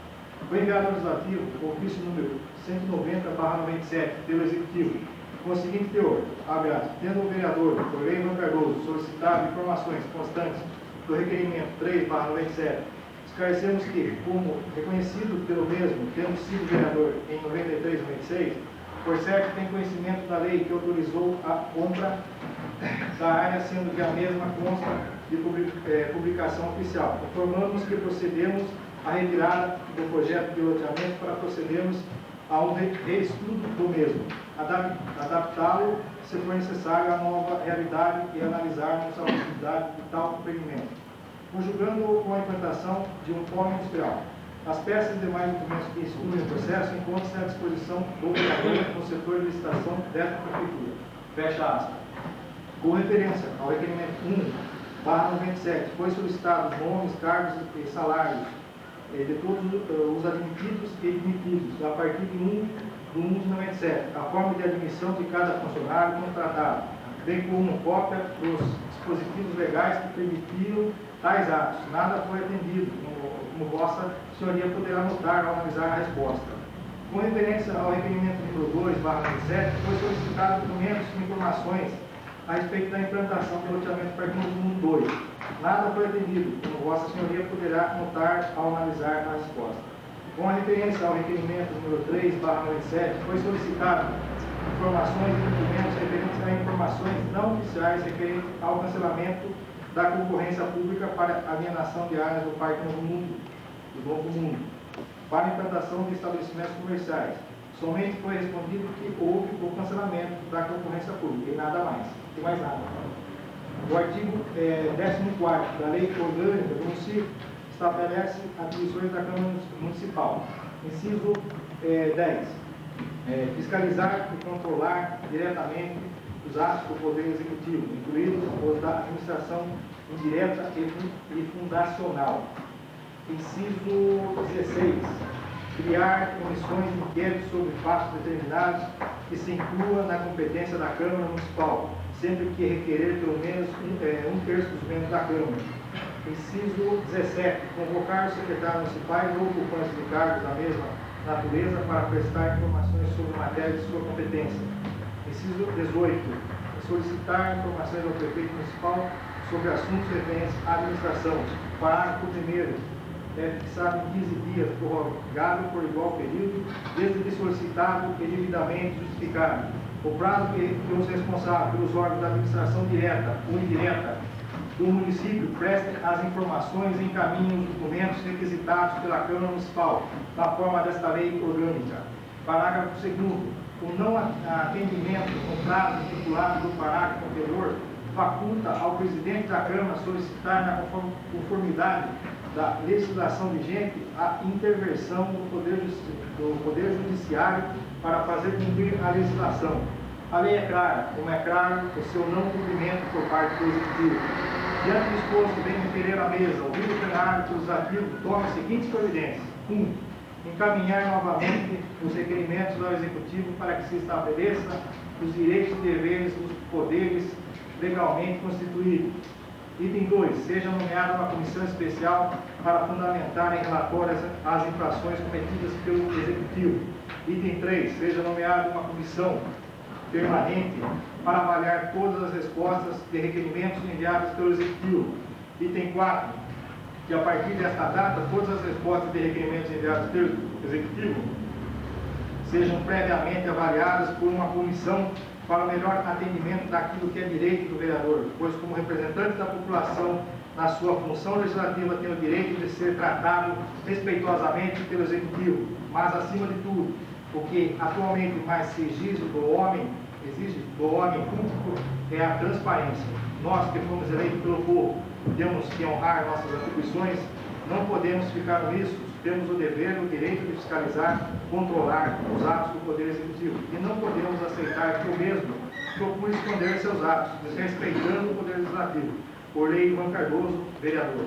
Foi enviado ao Legislativo o ofício número 190/97 pelo Executivo, com o seguinte teor, abre aspas, tendo o vereador Orley Ivan Cardoso solicitado informações constantes do requerimento 3/97, esclarecemos que, como reconhecido pelo mesmo, tendo sido vereador em 93 e 96, por certo tem conhecimento da lei que autorizou a compra da área, sendo que a mesma consta de publicação oficial. Informamos que procedemos à retirada do projeto de loteamento para procedermos a um reestudo do mesmo, adaptá-lo, se for necessário, à nova realidade e analisarmos a possibilidade de tal empreendimento, conjugando-o com a implantação de um polo industrial. As peças e demais documentos que excluem o processo encontram-se à disposição do vereador no setor de licitação desta prefeitura. Fecha aspas. Com referência ao requerimento 1/97, foi solicitado nomes, cargos e salários de todos os admitidos e demitidos, a partir de 1/1/97, a forma de admissão de cada funcionário contratado, bem como cópia dos dispositivos legais que permitiram tais atos. Nada foi atendido, como Vossa Senhoria poderá notar ao analisar a resposta. Com referência ao requerimento número 2/17, foi solicitado documentos e informações a respeito da implantação do loteamento Parque Novo Mundo 2. Nada foi atendido, como Vossa Senhoria poderá notar ao analisar a resposta. Com referência ao requerimento número 3/97, foi solicitado informações e documentos referentes a informações não oficiais referentes ao cancelamento da concorrência pública para alienação de áreas do Parque Novo Mundo, para implantação de estabelecimentos comerciais. Somente foi respondido que houve o cancelamento da concorrência pública e nada mais, e mais nada. O artigo 14º da Lei Orgânica do Município estabelece atribuições da Câmara Municipal. Inciso 10. Fiscalizar e controlar diretamente os atos do Poder Executivo, incluídos os da administração indireta e fundacional. Inciso 16. Criar comissões de inquérito sobre fatos determinados que se inclua na competência da Câmara Municipal, sempre que requerer pelo menos um terço dos membros da Câmara. Inciso 17. Convocar os secretários municipais ou ocupantes de cargos da mesma natureza para prestar informações sobre matéria de sua competência. Inciso 18. Solicitar informações ao prefeito municipal sobre assuntos referentes à administração. Parágrafo 1º. É fixado em 15 dias, prorrogável por igual período, desde que solicitado e devidamente justificado. O prazo que os responsáveis pelos órgãos da administração direta ou indireta do município prestem as informações e encaminhem os documentos requisitados pela Câmara Municipal, na forma desta lei orgânica. Parágrafo 2º. O não atendimento no prazo estipulado do parágrafo anterior faculta ao presidente da Câmara solicitar, na conformidade da legislação vigente, a intervenção do Poder Judiciário para fazer cumprir a legislação. A lei é clara, como é claro o seu não cumprimento por parte do Executivo. Diante do exposto, vem requerer à mesa, ouvido o plenário legislativo, toma as seguintes providências. 1. Encaminhar novamente os requerimentos ao Executivo para que se estabeleça os direitos e deveres dos poderes legalmente constituídos. Item 2. Seja nomeada uma comissão especial para fundamentar em relatórios as infrações cometidas pelo Executivo. Item 3. Seja nomeada uma comissão permanente para avaliar todas as respostas de requerimentos enviados pelo Executivo. Item 4. Que a partir desta data, todas as respostas de requerimentos enviados pelo Executivo sejam previamente avaliadas por uma comissão para o melhor atendimento daquilo que é direito do vereador, pois como representante da população, na sua função legislativa, tem o direito de ser tratado respeitosamente pelo Executivo, mas acima de tudo, o que atualmente mais se exige do homem público é a transparência. Nós que fomos eleitos pelo povo, temos que honrar nossas atribuições, não podemos ficar omissos, temos o dever, o direito de fiscalizar, controlar os atos do Poder Executivo. E não podemos aceitar que o mesmo procure esconder seus atos, desrespeitando o Poder Legislativo. Por lei, Ivan Cardoso, vereador.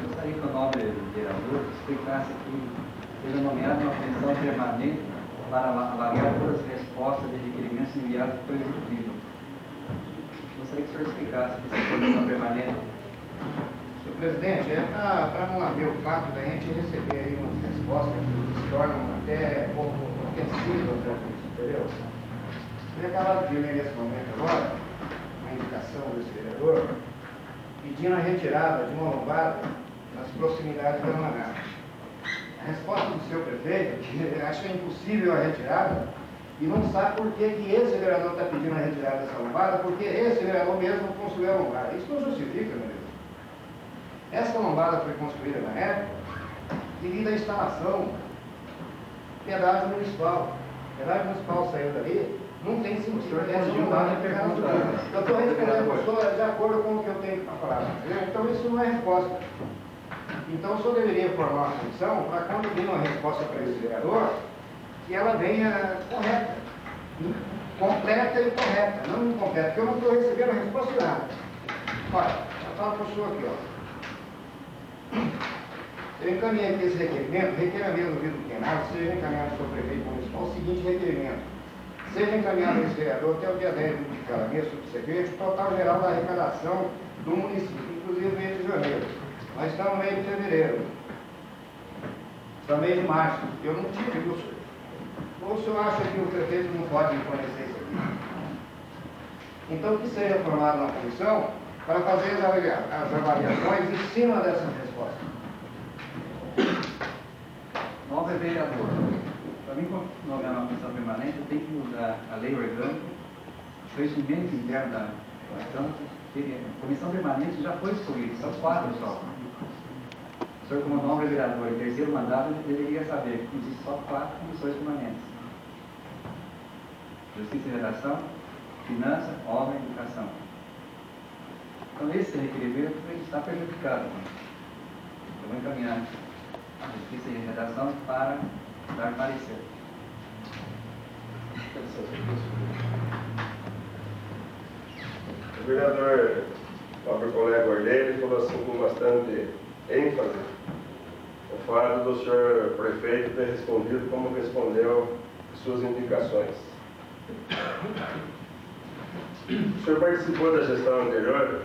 Gostaria que o nobre vereador explicasse que seja nomeada uma comissão permanente para avaliar todas as respostas de requerimentos enviados pelo Executivo. Gostaria que o senhor explicasse que essa comissão permanente. Senhor presidente, para não haver o fato da gente receber aí umas respostas que se tornam até pouco ofensivas, entendeu? Eu acabado de ler nesse momento agora uma indicação desse vereador pedindo a retirada de uma lombada nas proximidades da Manaus. A resposta do senhor prefeito, que acha impossível a retirada, e não sabe por que esse vereador está pedindo a retirada dessa lombada, porque esse vereador mesmo construiu a lombada. Isso não justifica, meu Deus. Essa lombada foi construída na época devido à instalação pedágio municipal. O pedágio municipal saiu dali, não tem sentido. Essa lombada é pergunta. Eu estou respondendo, estou de acordo com o que eu tenho para falar. Então isso não é resposta. Então o senhor deveria formar uma comissão para quando vir uma resposta para esse vereador, que ela venha correta, completa e correta, não incompleta, porque eu não estou recebendo a resposta de nada. Olha, eu falo para o senhor aqui, ó. Eu encaminhei aqui esse requerimento, requerimento do Vitor Queimados, seja encaminhado ao prefeito municipal o seguinte requerimento. Seja encaminhado esse vereador até o dia 10 de cada mês, subsequente, o total geral da arrecadação do município, inclusive mês de janeiro. Nós estamos no mês de fevereiro. Estamos no mês de março. Eu não tive isso. Ou o senhor acha que o prefeito não pode me fornecer isso aqui? Então, que seja formado uma comissão para fazer as avaliações em cima dessas respostas. Novo vereador. Para mim, nomear uma comissão permanente, eu tenho que mudar a lei orgânica, o regimento interno da Câmara. A comissão permanente já foi escolhida, são 4 só. O senhor, como novo vereador e terceiro mandato, deveria saber que existem só 4 comissões permanentes: Justiça e Redação, Finanças, Obra e Educação. Então, esse requerimento está prejudicado. Eu vou encaminhar a Justiça e Redação para dar parecer. O vereador, o próprio colega Ordelli, falou assim com bastante ênfase o fato do senhor prefeito ter respondido como respondeu suas indicações. O senhor participou da gestão anterior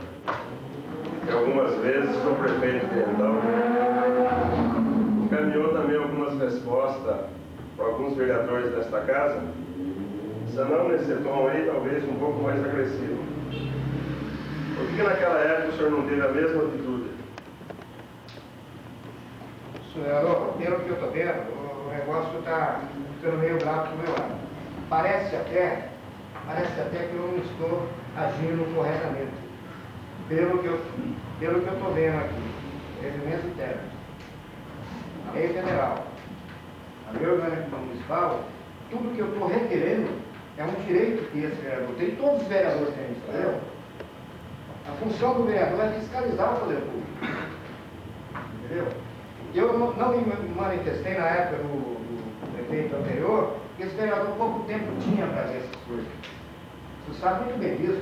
e algumas vezes o prefeito de então encaminhou também algumas respostas para alguns vereadores desta casa, se não nesse tom aí, talvez um pouco mais agressivo. Por que naquela época o senhor não teve a mesma atitude? Senhor, pelo que eu estou vendo, o negócio está ficando meio bravo do meu lado. Parece até que eu não estou agindo corretamente. Pelo que eu estou vendo aqui, regimento interno, a lei federal, a lei orgânica municipal, tudo que eu estou requerendo é um direito que esse vereador tem, todos os vereadores têm isso, entendeu? A função do vereador é fiscalizar o poder público, entendeu? Eu não me manifestei na época do prefeito anterior, porque esse vereador pouco tempo tinha para ver essas coisas. Você sabe muito bem disso,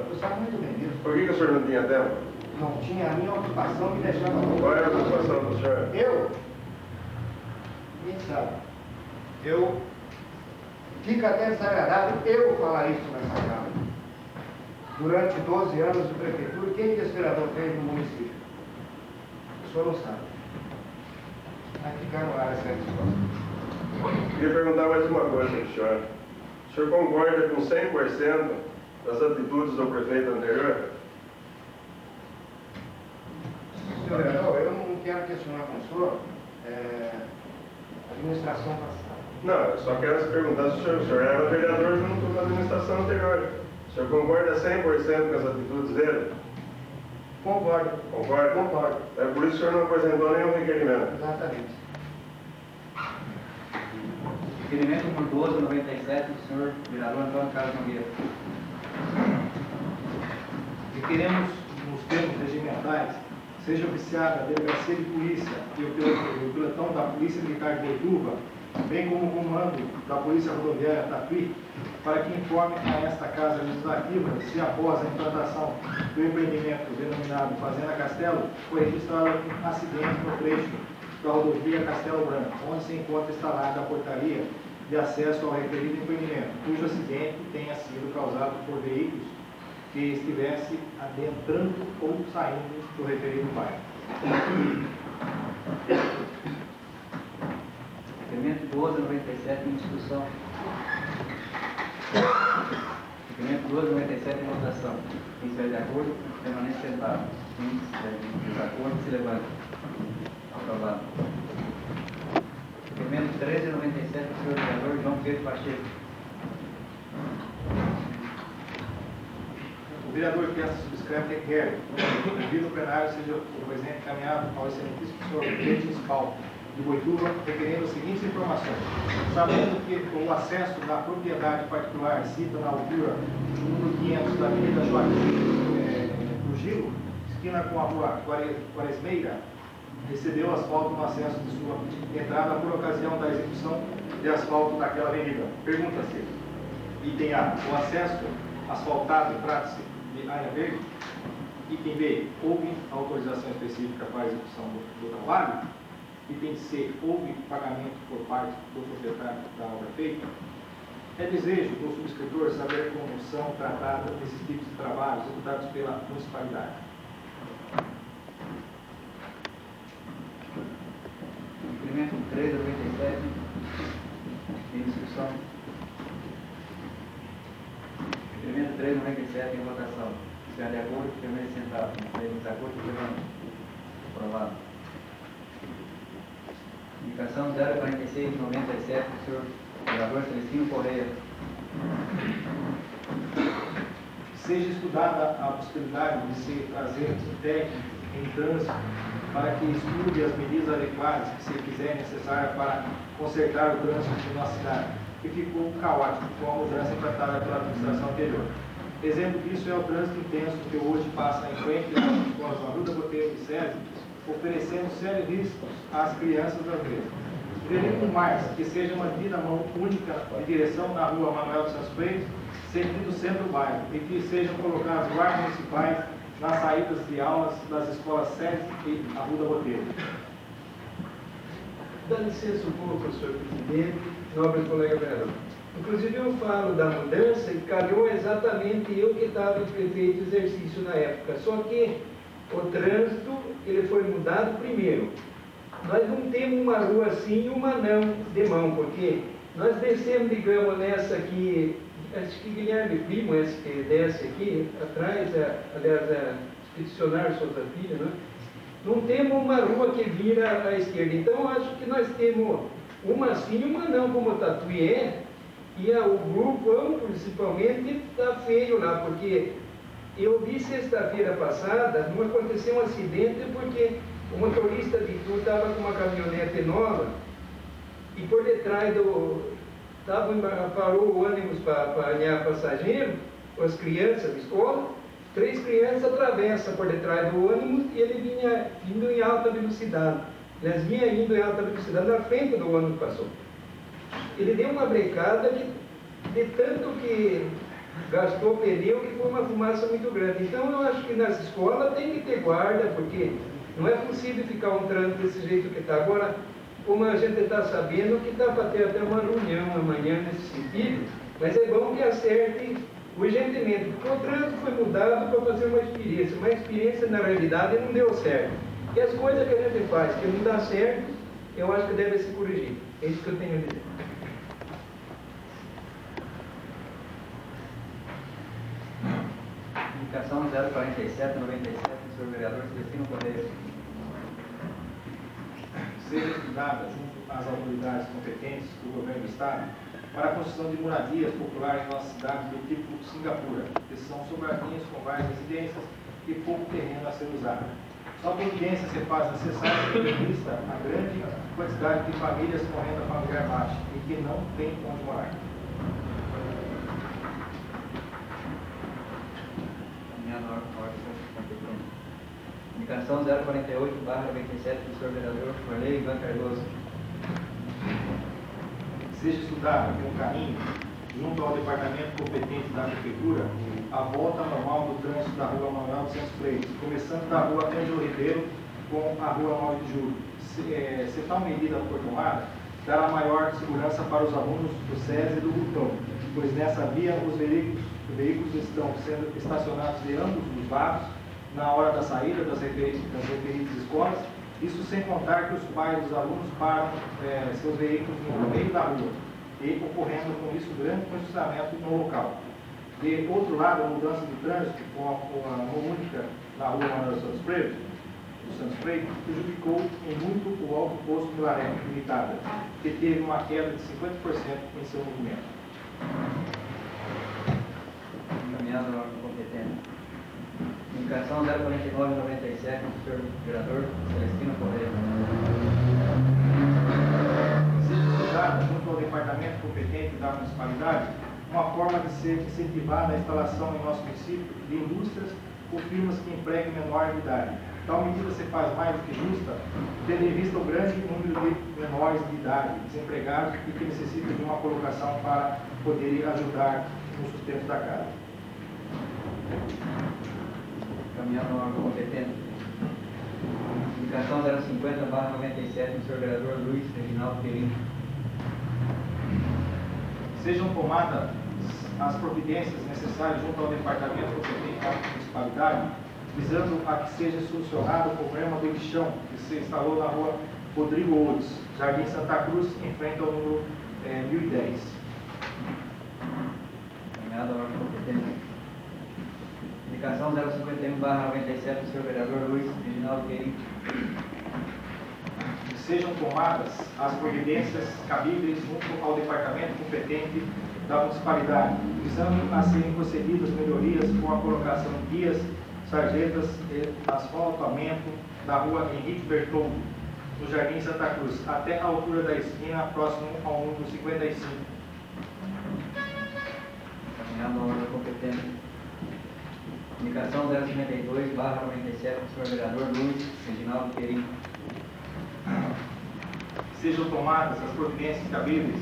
você sabe muito bem disso. Por que o senhor não tinha tempo? Não tinha, a minha ocupação me deixava louco. Qual era a ocupação do senhor? Eu? Ninguém sabe. Fica até desagradável eu falar isso nessa Câmara. Durante 12 anos de prefeitura, quem que esse vereador fez no município? O senhor não sabe. Vai ficar no ar essa resposta. Queria perguntar mais uma coisa para o senhor. O senhor concorda com 100% das atitudes do prefeito anterior? Senhor vereador, eu não quero questionar com o senhor a administração passada. Não, eu só quero se perguntar se o senhor era vereador junto com a administração anterior. O senhor concorda 100% com as atitudes dele? Concordo. Concorda? Concordo. É por isso que o senhor não apresentou nenhum requerimento. Exatamente. Requerimento número 1297 do senhor vereador Antônio Carlos Nogueira. Requeremos, nos termos regimentais, seja oficiada a delegacia de polícia e o pelotão da Polícia Militar de Boituva, bem como o comando da Polícia Rodoviária Tatuí, para que informe a esta Casa Legislativa se após a implantação do empreendimento denominado Fazenda Castelo, foi registrado um acidente no trecho da rodovia Castelo Branco, onde se encontra instalada a portaria de acesso ao referido empreendimento, cujo acidente tenha sido causado por veículos que estivesse adentrando ou saindo do referido bairro. Requerimento 1297 em discussão. Requerimento 1297 em votação. Quem estiver de acordo, permanece sentado. Quem estiver de desacordo, se levanta. Aprovado. Requerimento 1397 do senhor vereador João Pedro Pacheco. O vereador que essa subscreve requer que o devido plenário seja o presente encaminhado ao excelentíssimo senhor presidente municipal de Boituva, requerendo as seguintes informações. Sabendo que o acesso da propriedade particular cita na altura do número 500 da Avenida Joaquim Trujillo, esquina com a rua Quaresmeira, recebeu asfalto no acesso de sua entrada por ocasião da execução de asfalto daquela avenida. Pergunta-se, item A, o acesso asfaltado trata-se de área verde? Item B, houve autorização específica para a execução do trabalho? C, houve pagamento por parte do proprietário da obra feita. É desejo do subscritor saber como são tratados esses tipos de trabalhos executados pela municipalidade. Requerimento 397, em discussão. Requerimento 397 em votação. Se estiver de acordo, permaneça sentado. Se estiver em desacordo, levante. Aprovado. Indicação 04697 do senhor vereador Celestino Correia. Seja estudada a possibilidade de se trazer um técnico em trânsito para que estude as medidas adequadas que se quiser necessárias para consertar o trânsito de nossa cidade, que ficou caótico com a mudança implantada pela administração anterior. Exemplo disso é o trânsito intenso que hoje passa em frente às escolas da Ruda Botelho e SESI, oferecendo sérios riscos às crianças das mesmas. Verifico mais que seja mantida a mão única de direção na rua Manuel de Santos Freitas, sentido centro-bairro, e que sejam colocados guardas municipais nas saídas de aulas das escolas SESI e Arruda Botelho. Dá licença um pouco, senhor presidente, nobre colega vereador. Inclusive eu falo da mudança e calhou exatamente eu que estava em prefeito de exercício na época. Só que o trânsito ele foi mudado primeiro. Nós não temos uma rua assim e uma não de mão, porque nós descemos, digamos, nessa aqui, acho que Guilherme Primo, esse que desce aqui, atrás, aliás, a Expedicionário Souza Filho, né? Não temos uma rua que vira à esquerda. Então, acho que nós temos uma sim e uma não, como o Tatuí é, e o grupo, principalmente, está feio lá, porque eu vi sexta-feira passada, não aconteceu um acidente, porque o motorista de tudo estava com uma caminhonete nova, e por detrás parou o ônibus para apanhar passageiro, com as crianças da escola, 3 crianças atravessam por detrás do ônibus e ele vinha indo em alta velocidade. Eles vinham indo em alta velocidade na frente do ônibus passou. Ele deu uma brecada que, de tanto que gastou pneu, que foi uma fumaça muito grande. Então eu acho que nas escolas tem que ter guarda, porque não é possível ficar um trânsito desse jeito que está. Agora, como a gente está sabendo que está para ter até uma reunião amanhã nesse sentido, mas é bom que acerte urgentemente, porque o trânsito foi mudado para fazer uma experiência na realidade não deu certo. E as coisas que a gente faz que não dá certo, eu acho que deve se corrigir. É isso que eu tenho a dizer. Indicação 04797 do senhor vereador Celestino Correia. Seja estudada junto às autoridades competentes do governo do Estado para a construção de moradias populares em nossa cidade do tipo Singapura, que são sobradinhas com várias residências e pouco terreno a ser usado. Só providência se faz necessária tendo em vista a grande quantidade de famílias com renda familiar baixa e que não têm onde morar. Indicação 048/97 do senhor vereador Orley Ivan Cardoso. Seja estudada com carinho, junto ao departamento competente da Prefeitura, a volta normal do trânsito da rua Manuel de Santos Freitas, começando da rua Ângelo Ribeiro com a rua 9 de julho. Se tal medida for tomada, dará maior segurança para os alunos do SESI e do Butão, pois nessa via os veículos estão sendo estacionados de ambos os lados na hora da saída das referidas escolas, isso sem contar que os pais dos alunos param seus veículos no meio da rua e ocorrendo com isso grande congestionamento no local. De outro lado, a mudança de trânsito com a mão única na rua Manuel dos Santos Freitas prejudicou em muito o alto posto Milaré Limitada, que teve uma queda de 50% em seu movimento. Encaminhado ao órgão competente. Indicação 049/97 do senhor vereador Celestino Correia. Seja estudada junto ao departamento competente da municipalidade uma forma de ser incentivada a instalação em nosso município de indústrias ou firmas que empreguem menor de idade. Tal medida se faz mais do que justa, tendo em vista o grande número de menores de idade desempregados e que necessitam de uma colocação para poderem ajudar no sustento da casa. Encaminhado ao órgão competente. Indicação 050/97 do senhor vereador Luiz Reginaldo Perim. Sejam tomadas as providências necessárias junto ao departamento competente da municipalidade, visando a que seja solucionado o problema do lixão que se instalou na rua Rodrigo Ouros, Jardim Santa Cruz, em frente ao número 1010. Encaminhado ao órgão competente. Indicação 051/97 do senhor vereador Luiz Reginaldo Perim. Sejam tomadas as providências cabíveis junto ao departamento competente da municipalidade, visando a serem procedidas melhorias com a colocação de guias, sarjetas e asfaltamento da rua Henrique Bertoldo, no Jardim Santa Cruz, até a altura da esquina, próximo ao número 55. Encaminhado ao órgão competente. Indicação 052/97 do senhor vereador Luiz Reginaldo Perim. Sejam tomadas as providências cabíveis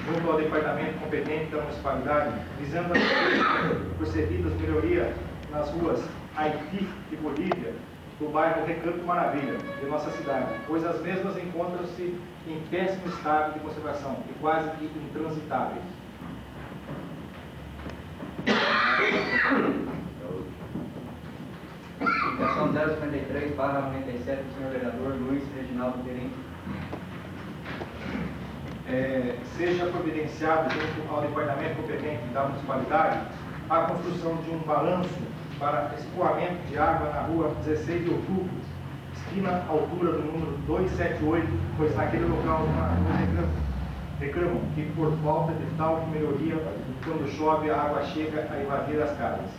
junto ao departamento competente da municipalidade, visando a ser procedidas melhorias nas ruas Haiti e Bolívia, do bairro Recanto Maravilha, de nossa cidade, pois as mesmas encontram-se em péssimo estado de conservação e quase que intransitáveis. Indicação 053/97 do senhor vereador Luiz Reginaldo Perim. Seja providenciado junto ao departamento competente da municipalidade a construção de um balanço para escoamento de água na rua 16 de outubro, esquina altura do número 278, pois naquele local reclamam que por falta de tal melhoria, quando chove a água chega a invadir as casas.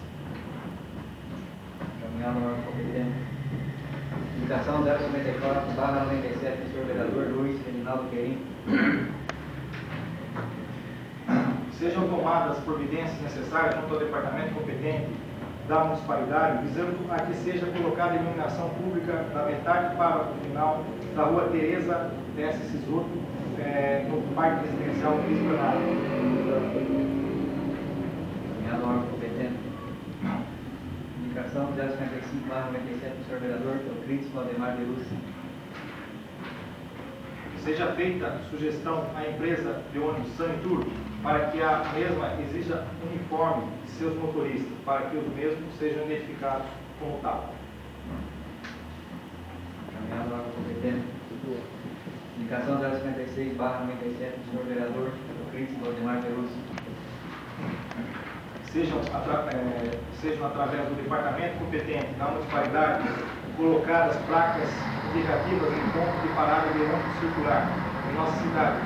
Encaminhado ao órgão competente. Indicação 054/97 do senhor vereador Luiz Reginaldo Perim. Sejam tomadas providências necessárias junto ao departamento competente da municipalidade, visando a que seja colocada iluminação pública da metade para o final da rua Tereza S. Sisoto, no Parque Residencial Esplanada. Encaminhado ao órgão competente. Indicação 055/97 do senhor vereador Euclides Valdemar de Lúcia. Seja feita sugestão à empresa de ônibus Sanitur para que a mesma exija uniforme de seus motoristas, para que os mesmos sejam identificados como tal. Encaminhado ao órgão competente. Indicação 056/97 do senhor vereador Euclides Valdemar de Lúcia. Sejam através do departamento competente da municipalidade colocadas placas indicativas em ponto de parada de ônibus circular em nossa cidade,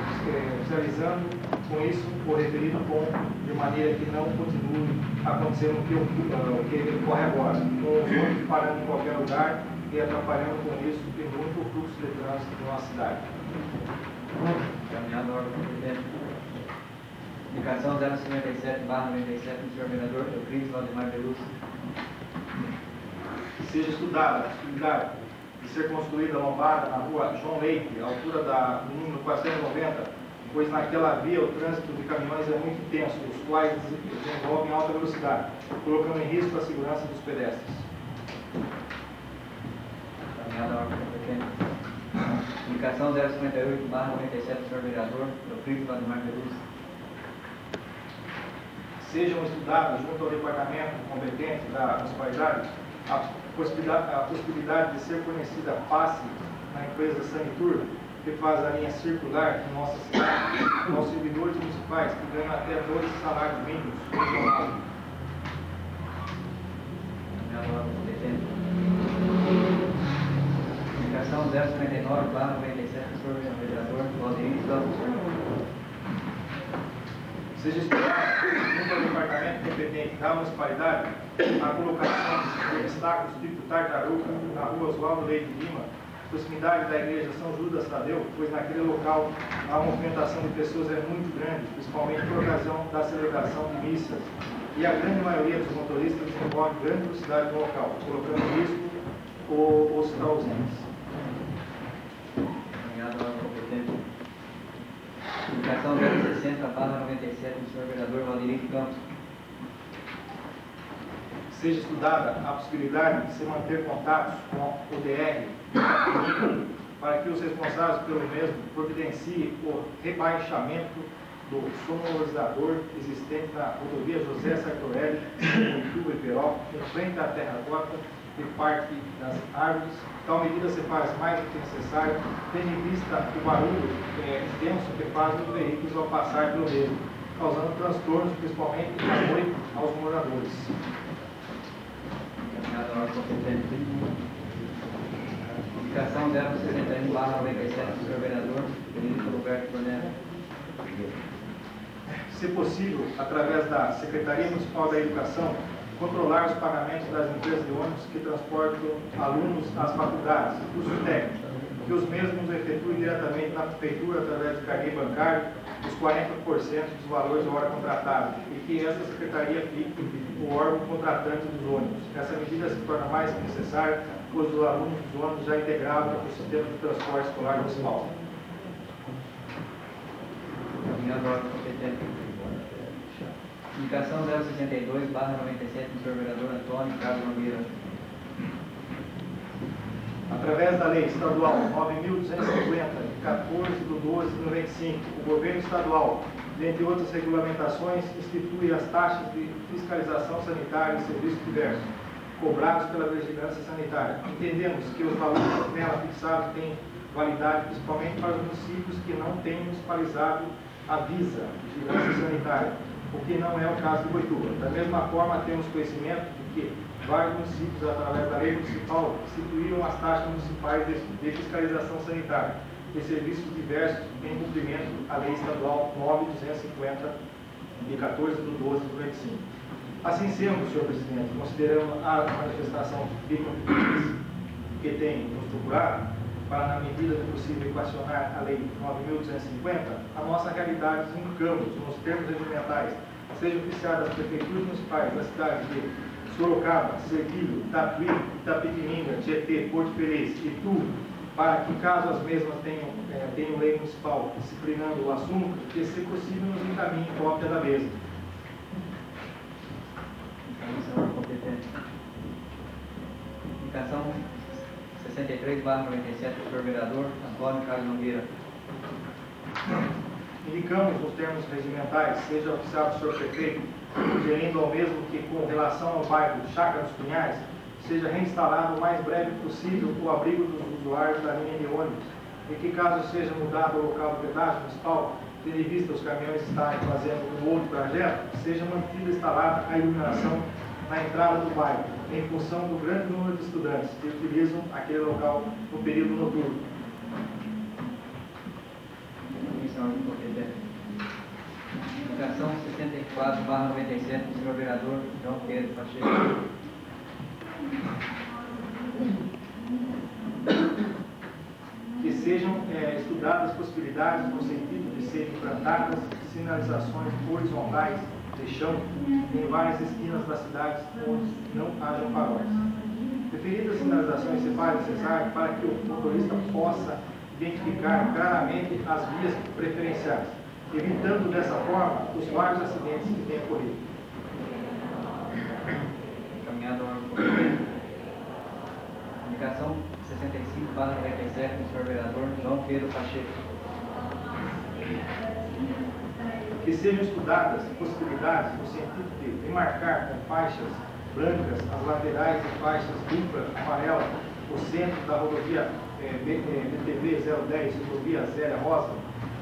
visualizando com isso o referido ponto, de maneira que não continue acontecendo o que ocorre agora, com os ônibus parando em qualquer lugar e atrapalhando com isso muito o fluxo de trânsito de nossa cidade. Encaminhado ao órgão competente. Indicação 057/97 do senhor vereador Euclides Valdemar de Lúcia. Seja estudada a possibilidade de ser construída lombada na rua João Leite, à altura do número 490, pois naquela via o trânsito de caminhões é muito intenso, os quais desenvolvem alta velocidade, colocando em risco a segurança dos pedestres. Encaminhado ao órgão competente. Indicação 058/97 do senhor vereador Euclides Valdemar de Lúcia. Sejam estudadas junto ao departamento competente da municipalidade a possibilidade de ser fornecida passe na empresa Sanitur, que faz a linha circular em nossa cidade, aos servidores municipais que ganham até 2 salários mínimos regionais. Indicação 059/97 do senhor vereador Valdir Campos. Seja estudado junto ao departamento competente da municipalidade a colocação de obstáculos tipo tartaruga na rua Oswaldo Leite Lima, proximidade da igreja São Judas Tadeu, pois naquele local a movimentação de pessoas é muito grande, principalmente por ocasião da celebração de missas, e a grande maioria dos motoristas desenvolve grande velocidade no local, colocando em risco os ausentes. Encaminhado ao órgão competente. Indicação 060/97 do senhor vereador Valdir Campos. seja estudada a possibilidade de se manter contatos com o DR para que os responsáveis pelo mesmo providenciem o rebaixamento do sonorizador existente na rodovia José Sartorelli, Boituva e Peró, em frente à terracota e parte das árvores. Tal medida se faz mais do que necessário, tendo em vista o barulho intenso que fazem os veículos ao passar pelo mesmo, causando transtornos, principalmente à noite, aos moradores. Indicação 061/97 do senhor vereador, ministro Roberto Bonelli. Se possível, através da Secretaria Municipal da Educação, controlar os pagamentos das empresas de ônibus que transportam alunos às faculdades, cursos técnicos, que os mesmos efetuem diretamente na prefeitura através de carnê bancário, os 40% dos valores da hora contratada, e que essa secretaria fique o órgão contratante dos ônibus. Essa medida se torna mais que necessária, pois os alunos dos ônibus já integrados no sistema de transporte escolar municipal. Indicação 062/97 do senhor vereador Antônio Carlos Nogueira. Através da Lei Estadual 9.250, de 14/12/95, o Governo Estadual, dentre outras regulamentações, institui as taxas de fiscalização sanitária e serviços diversos, cobrados pela Vigilância Sanitária. Entendemos que os valores nela fixados têm validade principalmente para os municípios que não têm municipalizado a VISA, Vigilância Sanitária, o que não é o caso de Boituva. Da mesma forma, temos conhecimento de que vários municípios, através da lei municipal, instituíram as taxas municipais de fiscalização sanitária e serviços diversos em cumprimento à lei estadual 9.250, de 14/12/95. Assim sendo, senhor presidente, considerando a manifestação de que tem nos procurado, para, na medida do possível, equacionar a lei 9.250, a nossa realidade indicamos, nos termos regimentais, seja oficiada das prefeituras municipais das cidades de Sorocaba, Serguilho, Tatuí, Itapetininga, Tietê, Porto Feliz e Itu, para que, caso as mesmas tenham lei municipal disciplinando o assunto, que, se possível, nos encaminhe cópia da mesma. Indicação 63/97 do senhor vereador Antônio Carlos Nogueira. Indicamos nos termos regimentais, seja oficial do senhor prefeito, sugerindo ao mesmo que, com relação ao bairro Chácara dos Pinhais, seja reinstalado o mais breve possível o abrigo dos usuários da linha de ônibus, e que, caso seja mudado o local do pedágio municipal, tendo em vista os caminhões estarem fazendo um outro trajeto, seja mantida instalada a iluminação na entrada do bairro, em função do grande número de estudantes que utilizam aquele local no período noturno. Indicação 64/97 do senhor vereador João Pedro Pacheco. Que sejam estudadas as possibilidades no sentido de serem implantadas sinalizações horizontais de chão em várias esquinas das cidades onde não hajam faróis. Referidas sinalizações se faz necessário para que o motorista possa identificar claramente as vias preferenciais, evitando dessa forma os vários acidentes que têm ocorrido. Caminhado ao Indicação 65/97 do senhor vereador João Pedro Pacheco. Que sejam estudadas possibilidades no sentido de demarcar com faixas brancas as laterais e faixas dupla amarela o centro da rodovia BTV 010, rodovia Zélia Rosa,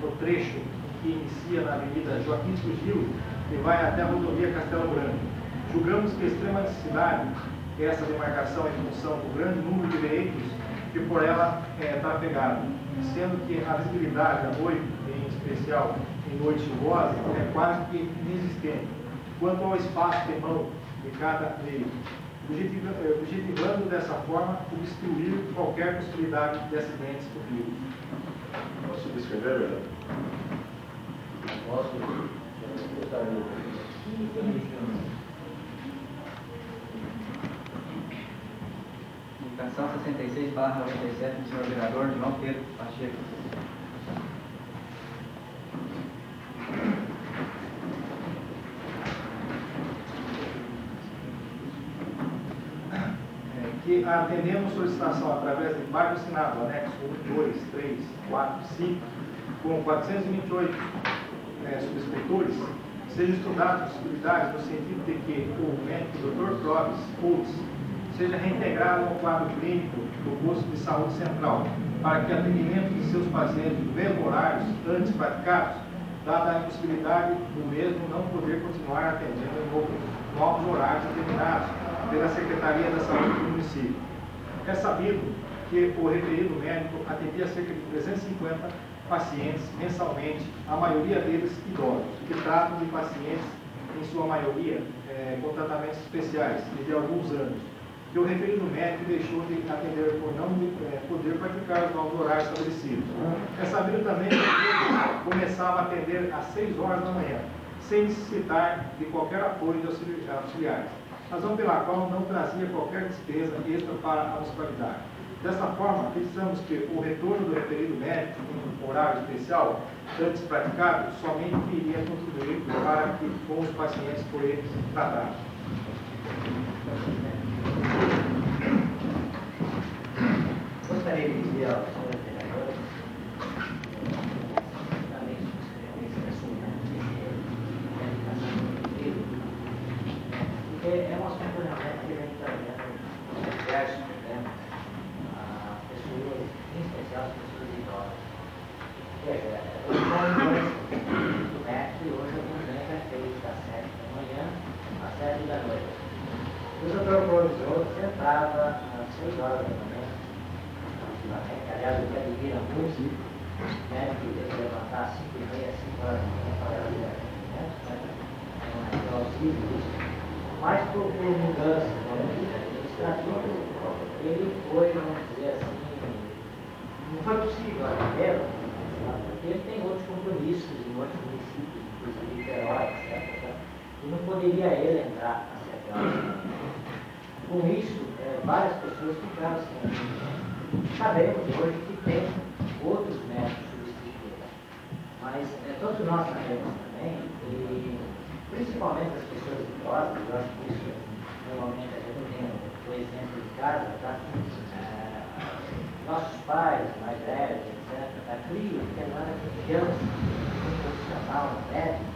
no trecho que inicia na Avenida Joaquim Fugil e vai até a rodovia Castelo Branco. Julgamos que a extrema necessidade é essa demarcação em função do grande número de veículos que por ela trafegado, sendo que a visibilidade à noite, em especial em noite chuvosa, é quase que inexistente, quanto ao espaço de mão de cada veículo, objetivando dessa forma obstruir qualquer possibilidade de acidentes futuros. Posso subscrever, verdade? Posso? Gostaria. Indicação 66/97 do senhor vereador João Pedro Pacheco. que atendemos solicitação através de embargo assinado, anexo 1, 2, 3, 4, 5, com 428 subscritores, seja estudada a possibilidade no sentido de que o médico Dr. Clóvis Pultz seja reintegrado ao quadro clínico do posto de saúde central, para que atendimento de seus pacientes no mesmo horários antes praticados, dada a impossibilidade do mesmo não poder continuar atendendo em novos horários determinados pela Secretaria da Saúde do município. É sabido que o referido médico atendia cerca de 350 pacientes mensalmente, a maioria deles idosos, que tratam de pacientes, em sua maioria, com tratamentos especiais e de alguns anos, que o referido médico deixou de atender por não poder praticar os novos horários estabelecidos. É sabido também que ele começava a atender às 6 horas da manhã, sem necessitar de qualquer apoio de auxiliares, razão pela qual não trazia qualquer despesa extra para a municipalidade. Dessa forma, pensamos que o retorno do referido médico em horário especial, antes praticado, somente iria contribuir para que com os pacientes por eles tratados. Gostaria de dizer aos senhores vereadores, também porque é um assunto realmente que a gente está vendo diversos problemas, pessoas, em especial as pessoas idosas. Veja, eu estou no médico e hoje a consulta é feita das 7 da manhã às 7 da noite. O doutor Provisor entrava às 6 horas da manhã, aliás, o que admira muito, né, que tem que levantar às 5h30, 5 horas da manhã para fazer é plausível isso. Mas por mudança administrativa, ele foi, vamos dizer assim, não foi possível atender, porque ele tem outros compromissos em outros municípios, inclusive Niterói, etc. E não poderia ele entrar às 7 horas da manhã. Com isso, várias pessoas ficaram sem atendimento. Sabemos hoje que tem outros médicos substitutos, mas todos nós sabemos também, e principalmente as pessoas idosas, eu acho que isso normalmente a gente tem o exemplo de casa, tá? Nossos pais, mais velhos, etc., criam aquela confiança no profissional, no médico.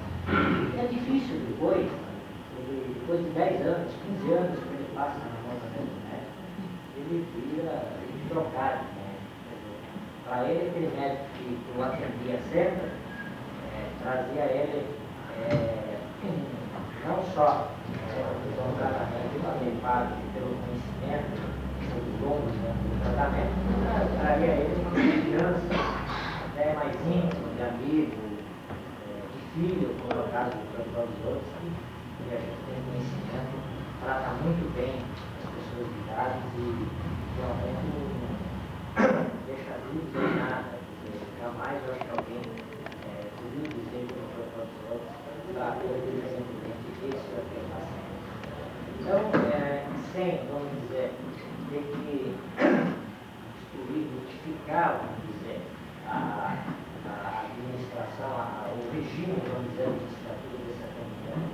É difícil depois de 10 anos, 15 anos que ele passa na mão do médico, ele vira trocado de médico. Para ele, aquele médico que o atendia sempre, trazia ele não só o tratamento, mas ele pago pelo conhecimento, pelos dons do tratamento, mas traria ele uma confiança até mais íntima, de amigo, de filho, como é o caso do professor que a gente tem conhecimento, trata muito bem as pessoas de idade e realmente não deixa dúvida em nada. Jamais eu acho que alguém podia dizer que o professor está evidentemente esse é o que está sendo. Então, sem, vamos dizer, ter que destruir, modificar, vamos dizer, a administração, o regime, vamos dizer, administrativo desse atendimento,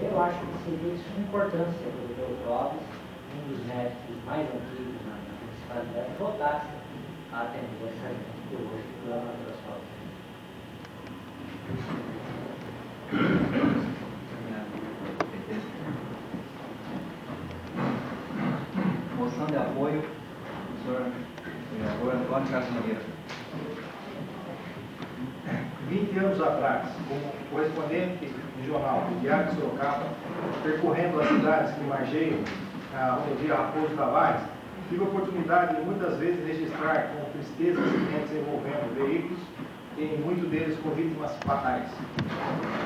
eu acho que seria de suma importância para o Dr. Clóvis, um dos médicos mais antigos na municipalidade, voltasse a atender essa gente que hoje clama pelas faltas. Moção de apoio, senhor vereador Antônio Castro Nogueira. 20 anos atrás, como correspondente regional do Diário de Sorocaba, percorrendo as cidades que margeiam a rodovia Raposo Tavares, tive a oportunidade de muitas vezes registrar com tristeza acidentes envolvendo veículos e muitos deles com vítimas fatais.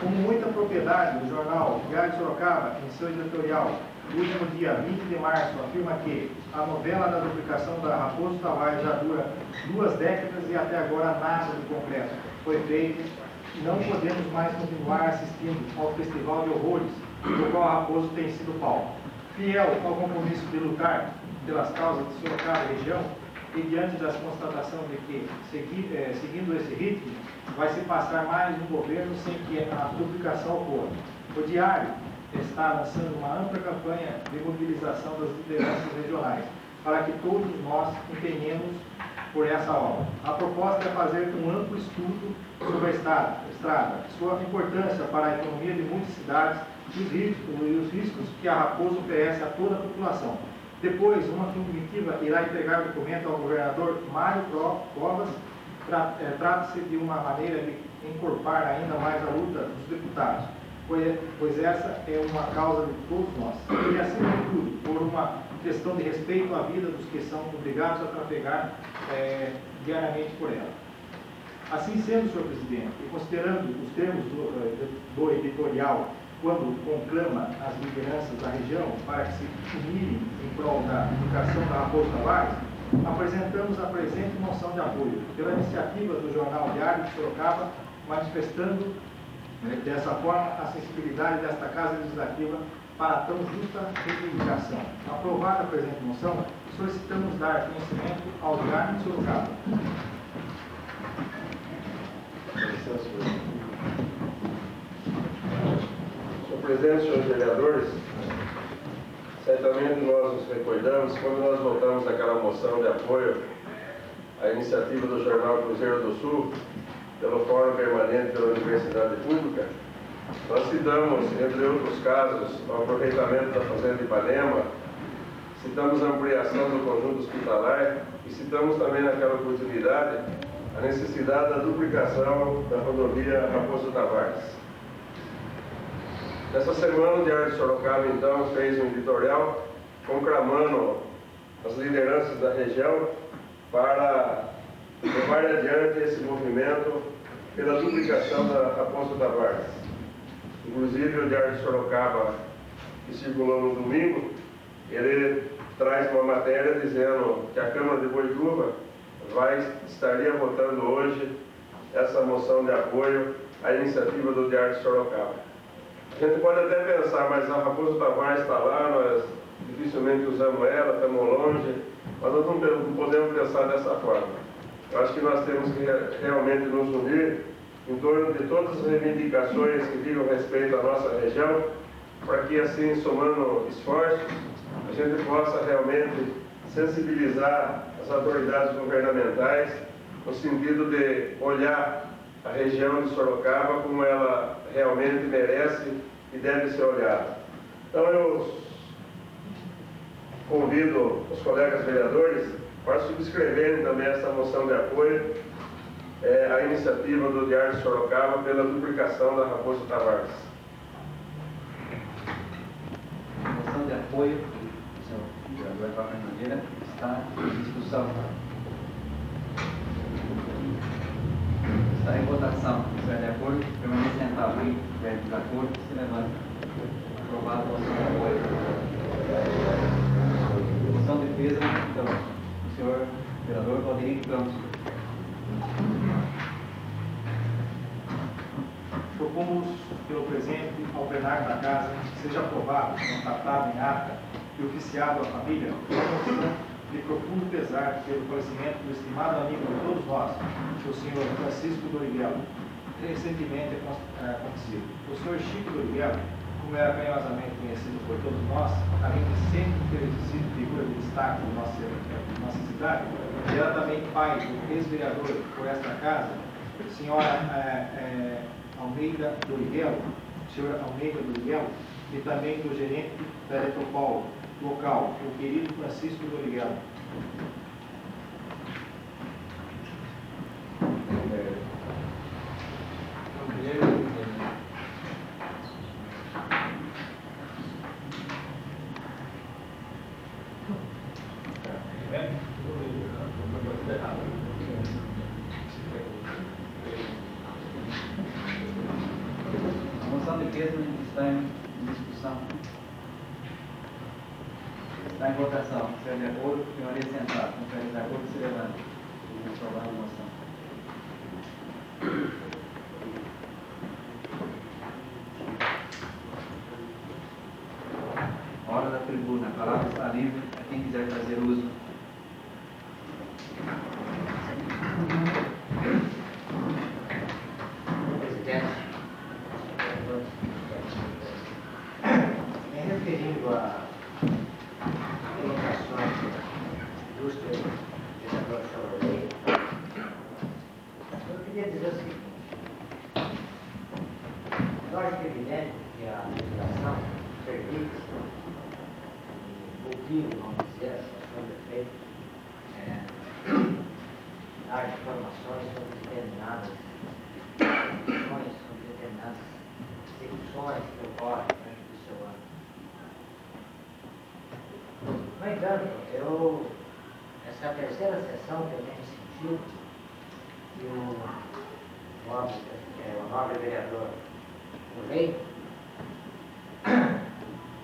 Com muita propriedade, o jornal Diário de Sorocaba, em seu editorial, do último dia 20 de março, afirma que a novela da duplicação da Raposo Tavares já dura 2 décadas e até agora nada de concreto foi feito. Não podemos mais continuar assistindo ao festival de horrores do qual a Raposo tem sido palco. Fiel ao compromisso de lutar pelas causas de Sorocaba e região, e diante das constatações de que, seguindo esse ritmo, vai se passar mais um governo sem que a duplicação ocorra. O Diário está lançando uma ampla campanha de mobilização das lideranças regionais, para que todos nós empenhemos por essa obra. A proposta é fazer um amplo estudo sobre a estrada, sua importância para a economia de muitas cidades e os riscos que a Raposo oferece a toda a população. Depois, uma comitiva irá entregar o documento ao governador Mário Covas. Trata-se de uma maneira de encorpar ainda mais a luta dos deputados, pois essa é uma causa de todos nós. E, acima de tudo, por uma questão de respeito à vida dos que são obrigados a trafegar diariamente por ela. Assim sendo, senhor presidente, e considerando os termos do editorial, quando conclama as lideranças da região para que se unirem em prol da educação da Raposo Tavares, apresentamos a presente moção de apoio pela iniciativa do Jornal Diário de Sorocaba, manifestando dessa forma a sensibilidade desta Casa Legislativa para tão justa reivindicação. Aprovada a presente moção, solicitamos dar conhecimento ao Diário de Sorocaba. Senhor presidente, senhores vereadores, certamente nós nos recordamos quando nós votamos aquela moção de apoio à iniciativa do jornal Cruzeiro do Sul, pelo Fórum Permanente pela Universidade Pública. Nós citamos, entre outros casos, o aproveitamento da Fazenda de Ipanema, citamos a ampliação do conjunto hospitalar e citamos também naquela oportunidade a necessidade da duplicação da rodovia Raposo Tavares. Nessa semana, o Diário de Sorocaba, então, fez um editorial conclamando as lideranças da região para levar adiante esse movimento pela duplicação da Raposo Tavares. Inclusive, o Diário de Sorocaba, que circulou no domingo, ele traz uma matéria dizendo que a Câmara de Boituva estaria votando hoje essa moção de apoio à iniciativa do Diário de Sorocaba. A gente pode até pensar, mas a Raposo Tavares está lá, nós dificilmente usamos ela, estamos longe, mas nós não podemos pensar dessa forma. Eu acho que nós temos que realmente nos unir em torno de todas as reivindicações que digam respeito à nossa região, para que assim, somando esforços, a gente possa realmente sensibilizar as autoridades governamentais no sentido de olhar a região de Sorocaba como ela realmente merece e deve ser olhada. Então eu convido os colegas vereadores para subscreverem também essa moção de apoio à iniciativa do Diário de Sorocaba pela duplicação da Raposo Tavares. A moção de apoio do senhor vereador Wagner Nogueira está em discussão. Está em votação. Se estiver de acordo, permaneça sentado. Se estiver de desacordo, se levanta. Aprovada a moção de apoio. Moção de defesa, então, do senhor vereador Valdemiro Campos. Propomos pelo presente ao plenário da Casa que seja aprovado, constatado em ata e oficiado à família uma moção de profundo pesar pelo falecimento do estimado amigo de todos nós, o senhor Francisco Doriguelo, recentemente acontecido. O senhor Chico Doriguelo, como era carinhosamente conhecido por todos nós, além de sempre ter sido figura de destaque da nossa cidade, ele era também pai do ex-vereador por esta casa, senhora Almeida Doriguelo, senhor Almeida Doriguelo, e também do gerente da Eletropol local, o querido Francisco Doriguelo. A moção de defesa está em discussão. Está em votação. Se estiver de acordo, permaneça sentado. Se não estiver de acordo, se levanta. Vamos aprovar a moção. Hora da tribuna. A palavra está livre a quem quiser fazer uso. Presidente, arquivo, vamos dizer, a situação do prefeito, dar informações sobre determinadas questões, sobre determinadas execuções que ocorrem dentro do seu ano. No entanto, essa é a terceira sessão que eu tenho sentido que o nobre vereador Lei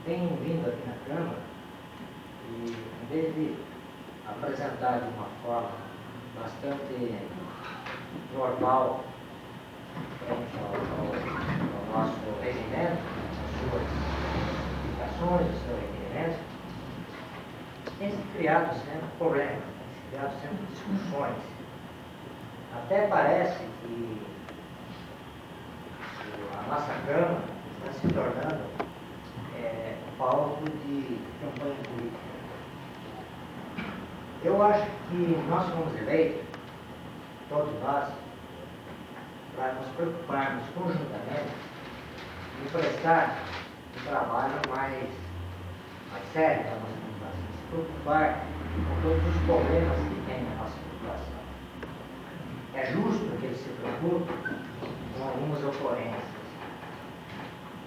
tem vindo aqui na Câmara e, em vez de apresentar de uma forma bastante normal frente ao nosso regimento, as suas indicações, os seus requerimentos, tem se criado sempre problemas, tem se criado sempre discussões. Até parece que a nossa Câmara está se tornando palco de campanha política. Eu acho que nós fomos eleitos, todos nós, para nos preocuparmos conjuntamente em prestar um trabalho mais sério para a nossa população, se preocupar com todos os problemas que tem na nossa população. É justo que eles se preocupem com algumas ocorrências.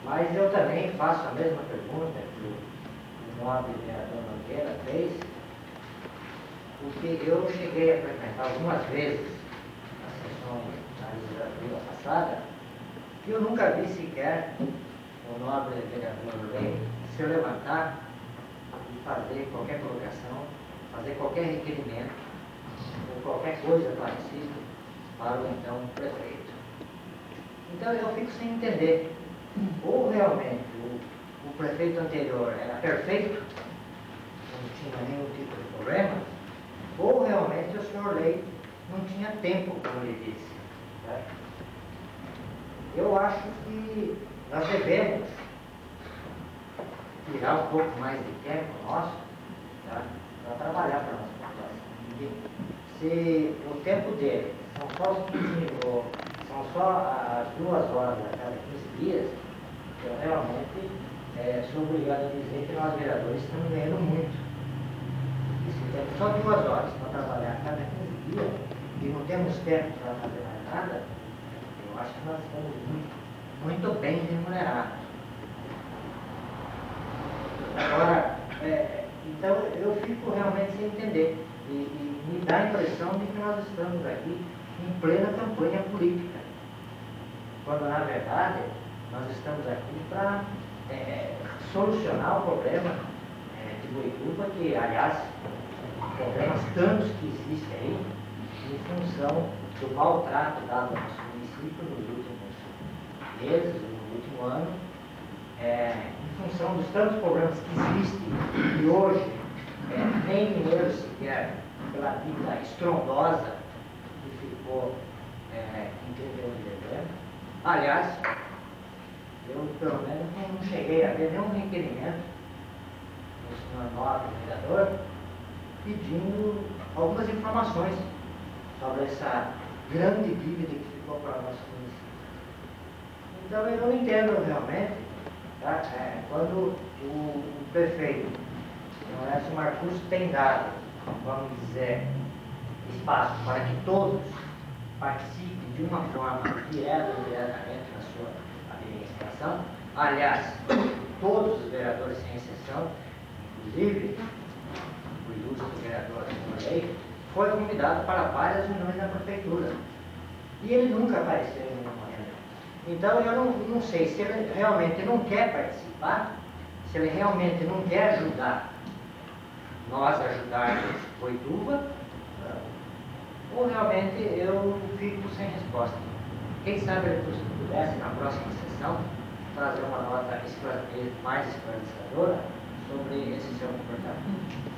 Mas eu também faço a mesma pergunta que o nobre vereador Nogueira fez, porque eu cheguei a frequentar algumas vezes as sessões da legislatura passada, e eu nunca vi sequer o nobre vereador Lei se levantar e fazer qualquer colocação, fazer qualquer requerimento, ou qualquer coisa parecida para o então prefeito. Então eu fico sem entender. Ou realmente o prefeito anterior era perfeito, não tinha nenhum tipo de problema, ou realmente o senhor Lei não tinha tempo, como ele disse. Tá? Eu acho que nós devemos tirar um pouco mais de tempo nosso, tá? Para trabalhar para a nossa população. Se o tempo dele são só os 15 minutos, são só as 2 horas a cada 15 dias, eu realmente sou obrigado a dizer que nós vereadores estamos ganhando muito. E se temos só 2 horas para trabalhar a cada 15 dias e não temos tempo para fazer mais nada, eu acho que nós estamos muito bem remunerados. Agora, então eu fico realmente sem entender e me dá a impressão de que nós estamos aqui em plena campanha política, quando na verdade nós estamos aqui para solucionar o problema de Boituva, que aliás, problemas tantos que existem aí, em função do maltrato dado ao nosso município nos últimos meses, no último ano, em função dos tantos problemas que existem e hoje nem Mineiro sequer, pela vida estrondosa que ficou em 31 de dezembro. Aliás, eu pelo menos não cheguei a ver nenhum requerimento do senhor nobre vereador pedindo algumas informações sobre essa grande dívida que ficou para o nosso município. Então eu não entendo realmente, tá? Quando o prefeito, o Horácio Marcus, tem dado, vamos dizer, espaço para que todos participem de uma forma direta ou indiretamente na sua administração. Aliás, todos os vereadores, sem exceção, inclusive o ilustre vereador Lei, foi convidado para várias reuniões da prefeitura. E ele nunca apareceu em nenhuma reunião. Então eu não sei se ele realmente não quer participar, se ele realmente não quer ajudar nós ajudarmos Boituva, ou realmente eu fico sem resposta. Quem sabe ele pudesse, na próxima sessão, trazer uma nota mais esclarecedora sobre esse seu comportamento.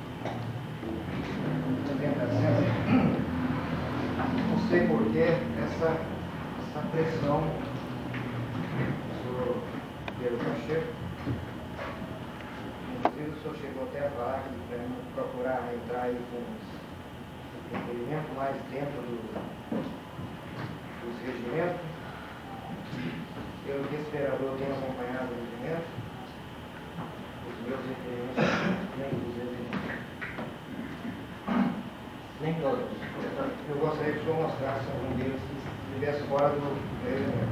Não sei por que essa pressão do senhor Pedro Pacheco. Inclusive o senhor chegou até a falar que para procurar entrar aí com os requerimentos mais dentro dos regimentos. Eu, desse vereador, tenho acompanhado o regimento, os meus requerimentos, nem dos Nem todos. Eu gostaria que o senhor mostrasse algum deles que estivesse fora do regimento.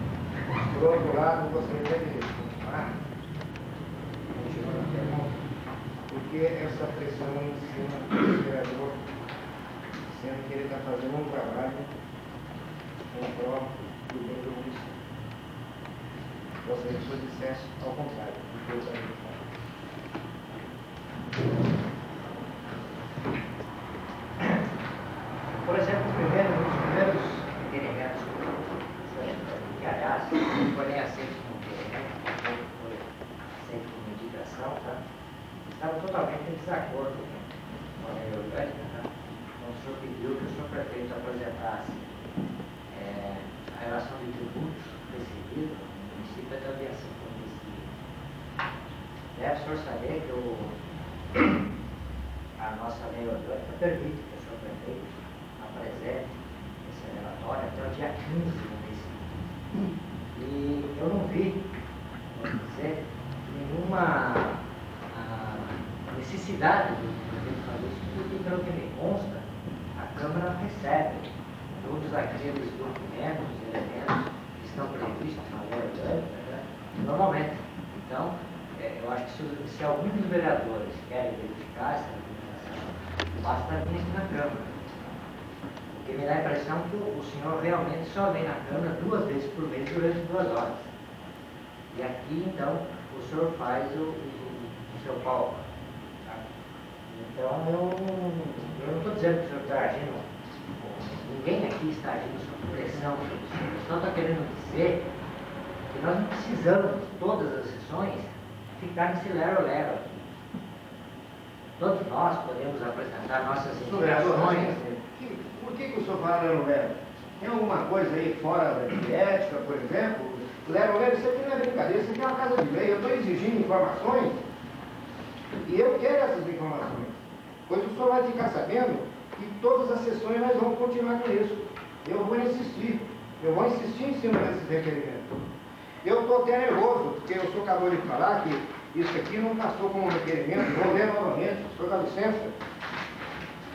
Por outro lado, eu gostaria de continuar a pergunta, porque essa pressão em cima do vereador, sendo que ele está fazendo um trabalho em prol do bem do município. Gostaria que o senhor dissesse ao contrário do que eu também falo. Por exemplo, um dos primeiros requerimentos que, aliás, não foi nem aceito como requerimento, foi aceito como indicação, tá? Estava totalmente em desacordo com a lei orgânica, tá? Então, o senhor pediu que o senhor prefeito apresentasse a relação de tributos recebidos no município até o dia 5 do município. Deve o senhor saber que a nossa lei orgânica permite que o senhor prefeito apresente esse relatório até o dia 15 do mês. E eu não vi, vamos dizer, nenhuma necessidade de fazer isso, porque, pelo que me consta, a Câmara recebe todos aqueles documentos, elementos que estão previstos na lei orgânica, né, normalmente. Então, eu acho que se alguns dos vereadores querem verificar essa documentação, basta vir aqui na Câmara. Porque me dá a impressão que o senhor realmente só vem na Câmara 2 vezes por mês durante 2 horas. E aqui, então, o senhor faz o seu palco. Tá? Então, eu não estou dizendo que o senhor está agindo, ninguém aqui está agindo sob pressão. O senhor está querendo dizer que nós não precisamos, todas as sessões, ficar nesse lero-lero aqui. Todos nós podemos apresentar nossas indicações. Por que o senhor fala lero-lero? Tem alguma coisa aí fora de ética, por exemplo? Lero-lero, isso aqui não é brincadeira, isso aqui é uma casa de lei. Eu estou exigindo informações e eu quero essas informações. Pois o senhor vai ficar sabendo que todas as sessões nós vamos continuar com isso. Eu vou insistir em cima desses requerimentos. Eu estou até nervoso, porque o senhor acabou de falar que isso aqui não passou como requerimento. Vou ler novamente, o senhor dá licença.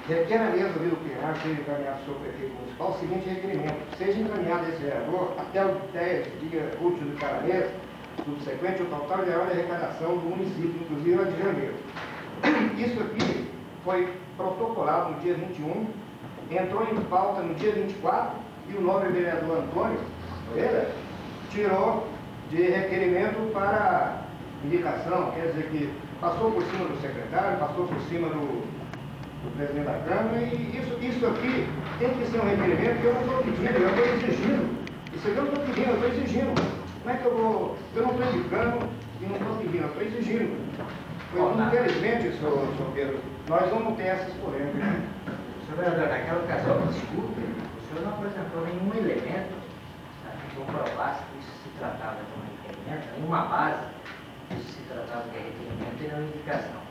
Requer a mesa do plenário seja encaminhado ao senhor prefeito municipal o seguinte requerimento: seja encaminhado a esse vereador até o 10 dia útil de cada mês subsequente o total geral de arrecadação do município, inclusive a de janeiro. Isso aqui foi protocolado no dia 21, entrou em pauta no dia 24 e o nobre vereador Antônio Pereira tirou de requerimento para indicação, quer dizer que passou por cima do secretário, passou por cima do presidente da Câmara, e isso aqui tem que ser um requerimento que eu não estou pedindo, eu estou exigindo. Isso aqui eu não estou pedindo, eu estou exigindo. Como é que eu vou... Eu não estou indicando e não estou pedindo, eu estou exigindo. Pois, infelizmente, senhor Pedro, nós vamos ter essas polêmicas. Senhor vereador, naquela ocasião, desculpe, o senhor não apresentou nenhum elemento que comprovasse que isso se tratava de um requerimento, nenhuma base que isso se tratava de requerimento e não indicação.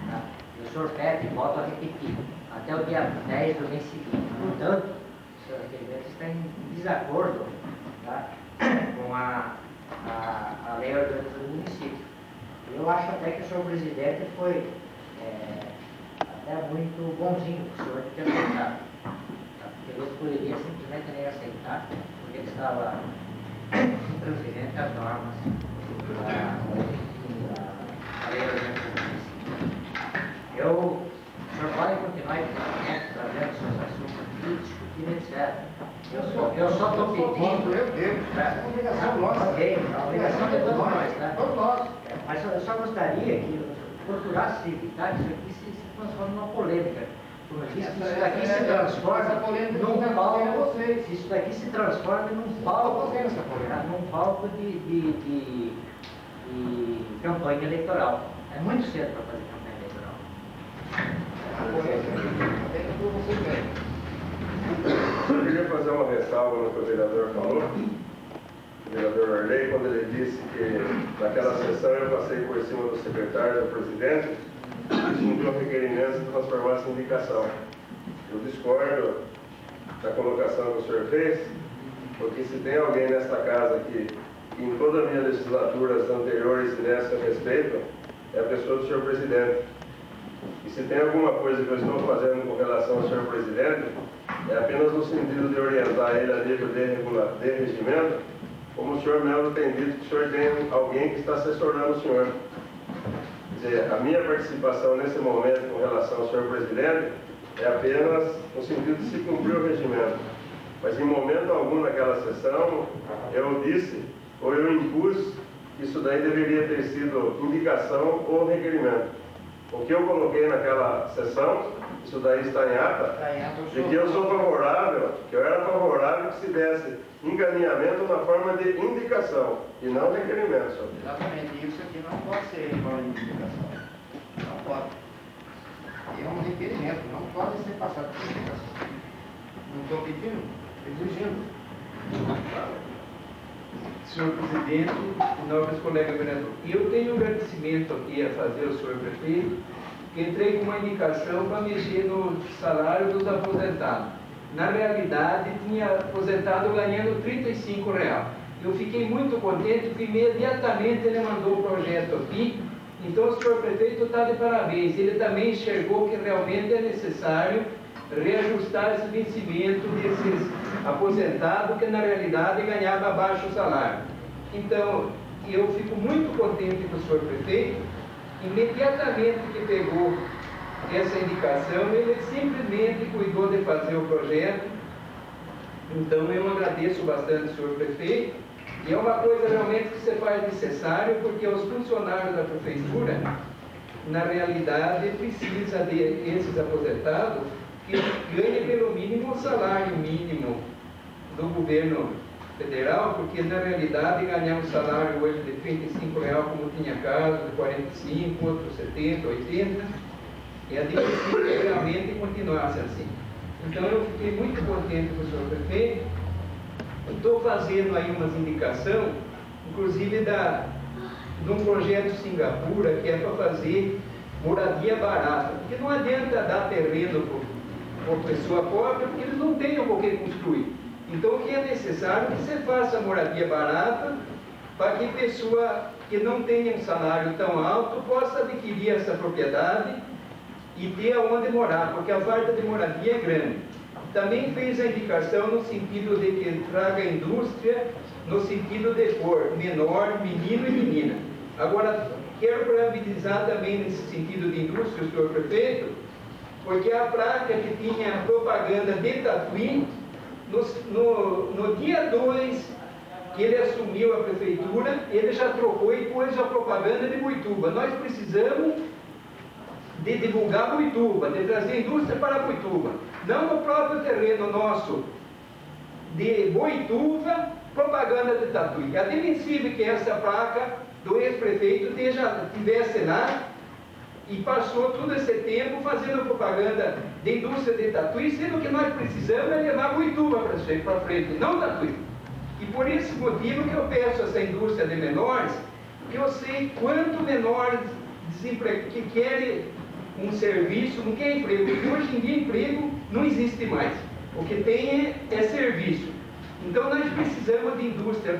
Tá? E o senhor pede, e volta a repetir, até o dia 10 do mês seguinte. Portanto, o seu requerimento está em desacordo, tá, com a lei orgânica do município. Eu acho até que o senhor presidente foi até muito bonzinho com o senhor de ter aceitado. Tá? Porque ele poderia simplesmente nem aceitar, porque ele estava transferente às normas da lei orgânica do município. O senhor pode continuar trazendo seus assuntos aqui, discutindo, etc. Eu só estou pedindo. É uma obrigação nossa. Ok, a obrigação de todos nós, tá? Todos nós. Mas eu só gostaria que procurasse evitar que isso aqui se transforme numa polêmica. Como eu disse, que isso daqui se transforma num palco. Se isso daqui se transforma num palco. Num palco de campanha eleitoral. É muito cedo para fazer campanha eleitoral. Eu queria fazer uma ressalva no que o vereador falou, o vereador Arley, quando ele disse que naquela sessão eu passei por cima do secretário, do presidente, e cumpriu o requerimento de transformar essa indicação. Eu discordo da colocação que o senhor fez, porque se tem alguém nesta casa que em toda a minha legislaturas anteriores e nessa respeito, é a pessoa do senhor presidente. E se tem alguma coisa que eu estou fazendo com relação ao senhor presidente, é apenas no sentido de orientar ele a nível de regimento, como o senhor mesmo tem dito que o senhor tem alguém que está assessorando o senhor. Quer dizer, a minha participação nesse momento com relação ao senhor presidente é apenas no sentido de se cumprir o regimento. Mas em momento algum naquela sessão, eu disse, ou eu impus, que isso daí deveria ter sido indicação ou requerimento. O que eu coloquei naquela sessão, isso daí está em ata, de que eu sou favorável, que eu era favorável que se desse encaminhamento na forma de indicação e não requerimento. Senhor. Exatamente, isso aqui não pode ser em forma de indicação. Não pode. É um requerimento, não pode ser passado por indicação. Não estou pedindo, exigindo. Senhor presidente, nobres colegas vereadores, eu tenho um agradecimento aqui a fazer ao senhor prefeito, que entrei com uma indicação para mexer no salário dos aposentados. Na realidade, tinha aposentado ganhando R$35. Eu fiquei muito contente, porque imediatamente ele mandou o projeto aqui. Então, o senhor prefeito está de parabéns. Ele também enxergou que realmente é necessário reajustar esse vencimento desses aposentados, que na realidade ganhava baixo salário. Então, eu fico muito contente com o senhor prefeito. Imediatamente que pegou essa indicação, ele simplesmente cuidou de fazer o projeto. Então, eu agradeço bastante, senhor prefeito. E é uma coisa realmente que se faz necessário, porque os funcionários da prefeitura, na realidade, precisa de esses aposentados que ganhem pelo mínimo o salário mínimo do governo federal, porque na realidade ganhar um salário hoje de R$35, como tinha casos, de 45, outros 70, 80, é difícil realmente continuasse assim. Então eu fiquei muito contente com o senhor prefeito. Estou fazendo aí umas indicações, inclusive de um projeto Singapura, que é para fazer moradia barata, porque não adianta dar terreno para pessoa pobre, porque eles não têm o que construir. Então, o que é necessário é que você faça moradia barata, para que pessoa que não tenha um salário tão alto possa adquirir essa propriedade e ter aonde morar, porque a falta de moradia é grande. Também fez a indicação no sentido de que traga indústria, no sentido de pôr menor, menino e menina. Agora, quero parabenizar também nesse sentido de indústria o senhor prefeito, porque a placa que tinha propaganda de Tatuí, no dia 2 que ele assumiu a prefeitura, ele já trocou e pôs a propaganda de Boituva. Nós precisamos de divulgar Boituva, de trazer indústria para Boituva. Não no próprio terreno nosso de Boituva, propaganda de Tatuí. É admissível que essa placa do ex-prefeito tivesse lá e passou todo esse tempo fazendo propaganda de indústria de Tatuí, sendo que nós precisamos é levar Boituva para frente, não Tatuí. E por esse motivo que eu peço essa indústria de menores, porque eu sei quanto menores que querem um serviço, não quer emprego, porque hoje em dia emprego não existe mais. O que tem é serviço. Então nós precisamos de indústria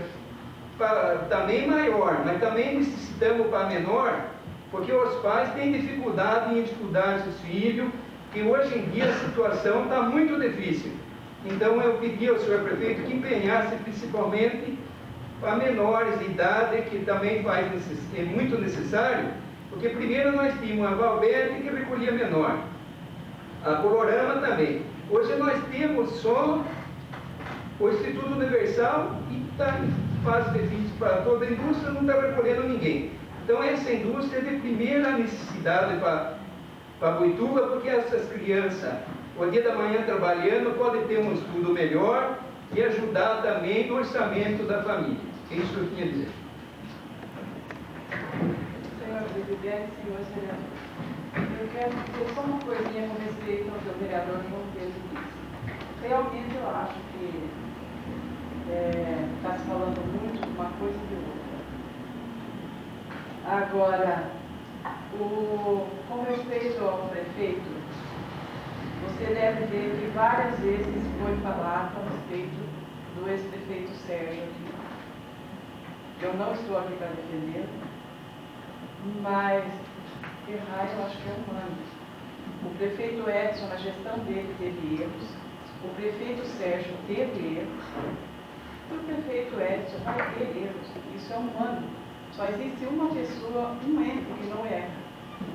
também maior, mas também necessitamos para menor, porque os pais têm dificuldade em estudar seus filhos, que hoje em dia a situação está muito difícil. Então eu pedi ao senhor prefeito que empenhasse principalmente para menores de idade, que também é muito necessário, porque primeiro nós tínhamos a Valverde que recolhia menor, a Colorama também. Hoje nós temos só o Instituto Universal e está em fase difícil para toda a indústria, não está recolhendo ninguém. Então essa indústria é de primeira necessidade para Boituva, porque essas crianças, o dia da manhã trabalhando, podem ter um estudo melhor e ajudar também no orçamento da família. É isso que eu tinha a dizer. Senhor presidente, senhores vereadores, eu quero dizer só uma coisinha com respeito ao que o vereador Monteiro disse. Realmente eu acho que está se falando muito de uma coisa e de outra. Agora, com respeito ao prefeito, você deve ver que várias vezes foi falado a respeito do ex-prefeito Sérgio. Eu não estou aqui para defender, mas errar eu acho que é humano. O prefeito Edson, na gestão dele, teve erros. O prefeito Sérgio teve erros. E o prefeito Edson vai ter erros. Isso é humano. Só existe uma pessoa, um ente que não erra,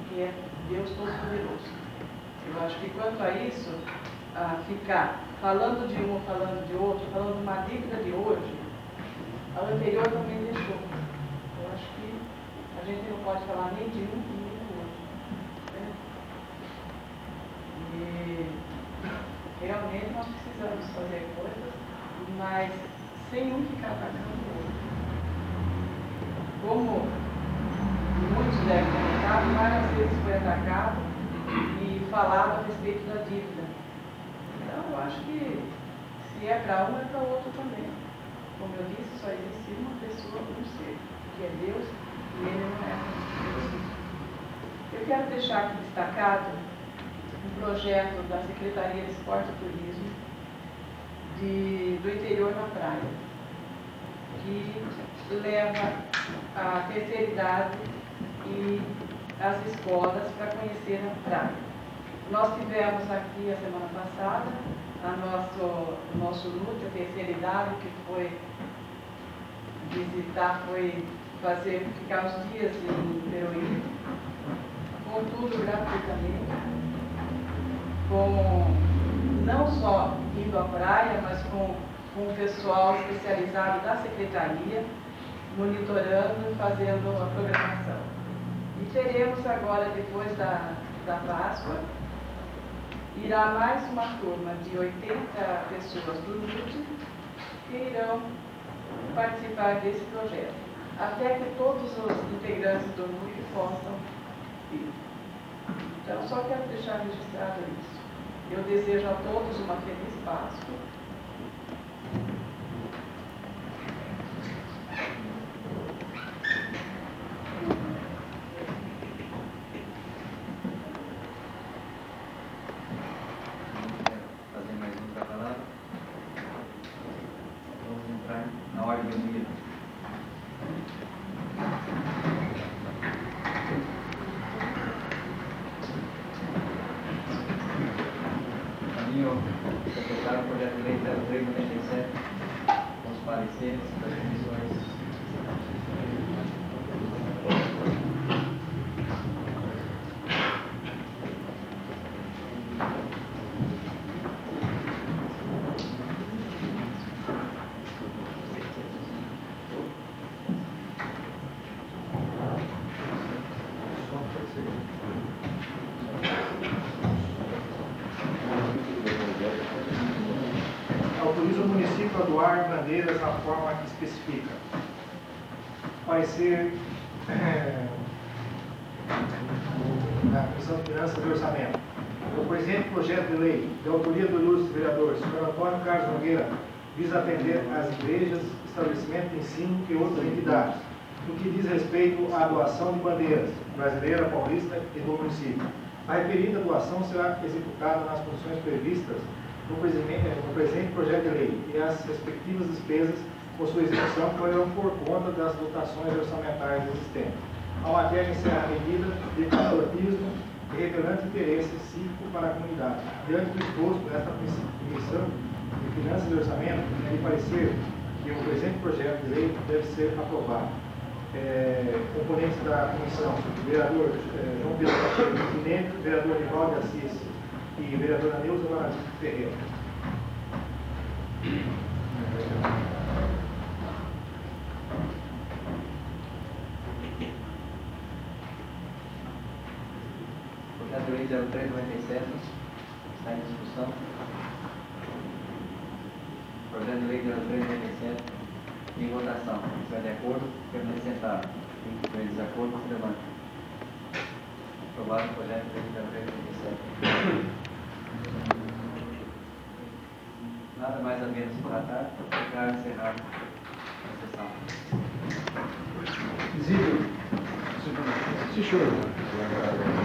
que é Deus Todo-Poderoso. Eu acho que quanto a isso, a ficar falando de um, falando de outro, falando de uma dívida de hoje, a anterior também deixou. Eu acho que a gente não pode falar nem de um nem do outro. Né? E realmente nós precisamos fazer coisas, mas sem um ficar atacando o outro. Como muitos devem ter notado, várias vezes foi atacado e falado a respeito da dívida. Então, eu acho que se é para um, é para o outro também. Como eu disse, só existe uma pessoa, um ser, que é Deus, e Ele não é Deus. Eu quero deixar aqui destacado um projeto da Secretaria de Esporte e Turismo do interior na praia, que leva a terceira idade e as escolas para conhecer a praia. Nós tivemos aqui a semana passada nosso luto, a terceira idade, que foi visitar, foi ficar uns dias em Peruíbe, com tudo gratuitamente, não só indo à praia, mas com o pessoal especializado da Secretaria, monitorando e fazendo a programação. E teremos agora, depois da Páscoa, irá mais uma turma de 80 pessoas do NUT que irão participar desse projeto, até que todos os integrantes do NUT possam ir. Então, só quero deixar registrado isso. Eu desejo a todos uma feliz Páscoa. Na ordem do dia. Caminho secretário do projeto de lei 0397, com os pareceres das comissões. Autoriza o município a doar bandeiras na forma que especifica. Parecer da Comissão de Finanças e Orçamento. O presente projeto de lei, de autoria do ilustre vereador Sr. Antônio Carlos Nogueira, visa atender às igrejas, estabelecimentos de ensino e outras entidades, no que diz respeito à doação de bandeiras brasileira, paulista e do município. A referida doação será executada nas condições previstas no presente projeto de lei e as respectivas despesas por sua execução correrão por conta das dotações orçamentárias existentes. A matéria encerra a medida de patriotismo e revelante interesse cívico para a comunidade. Diante do exposto nesta Comissão de Finanças e Orçamento, é de parecer que o presente projeto de lei deve ser aprovado. Componentes da comissão, vereador João Pedro Pacheco Tinente, vereador Nivaldo Assis e vereadora Neuza Varadito Ferreira. Projeto de lei 0397 está em discussão. Projeto de lei 0397 em votação. Se estiver de acordo, permanece sentado. Quem estiver em desacordo, se levanta. Aprovado o projeto de lei 0397. Nada mais a menos tratar, declaro encerrado a sessão. Visível. Se chora.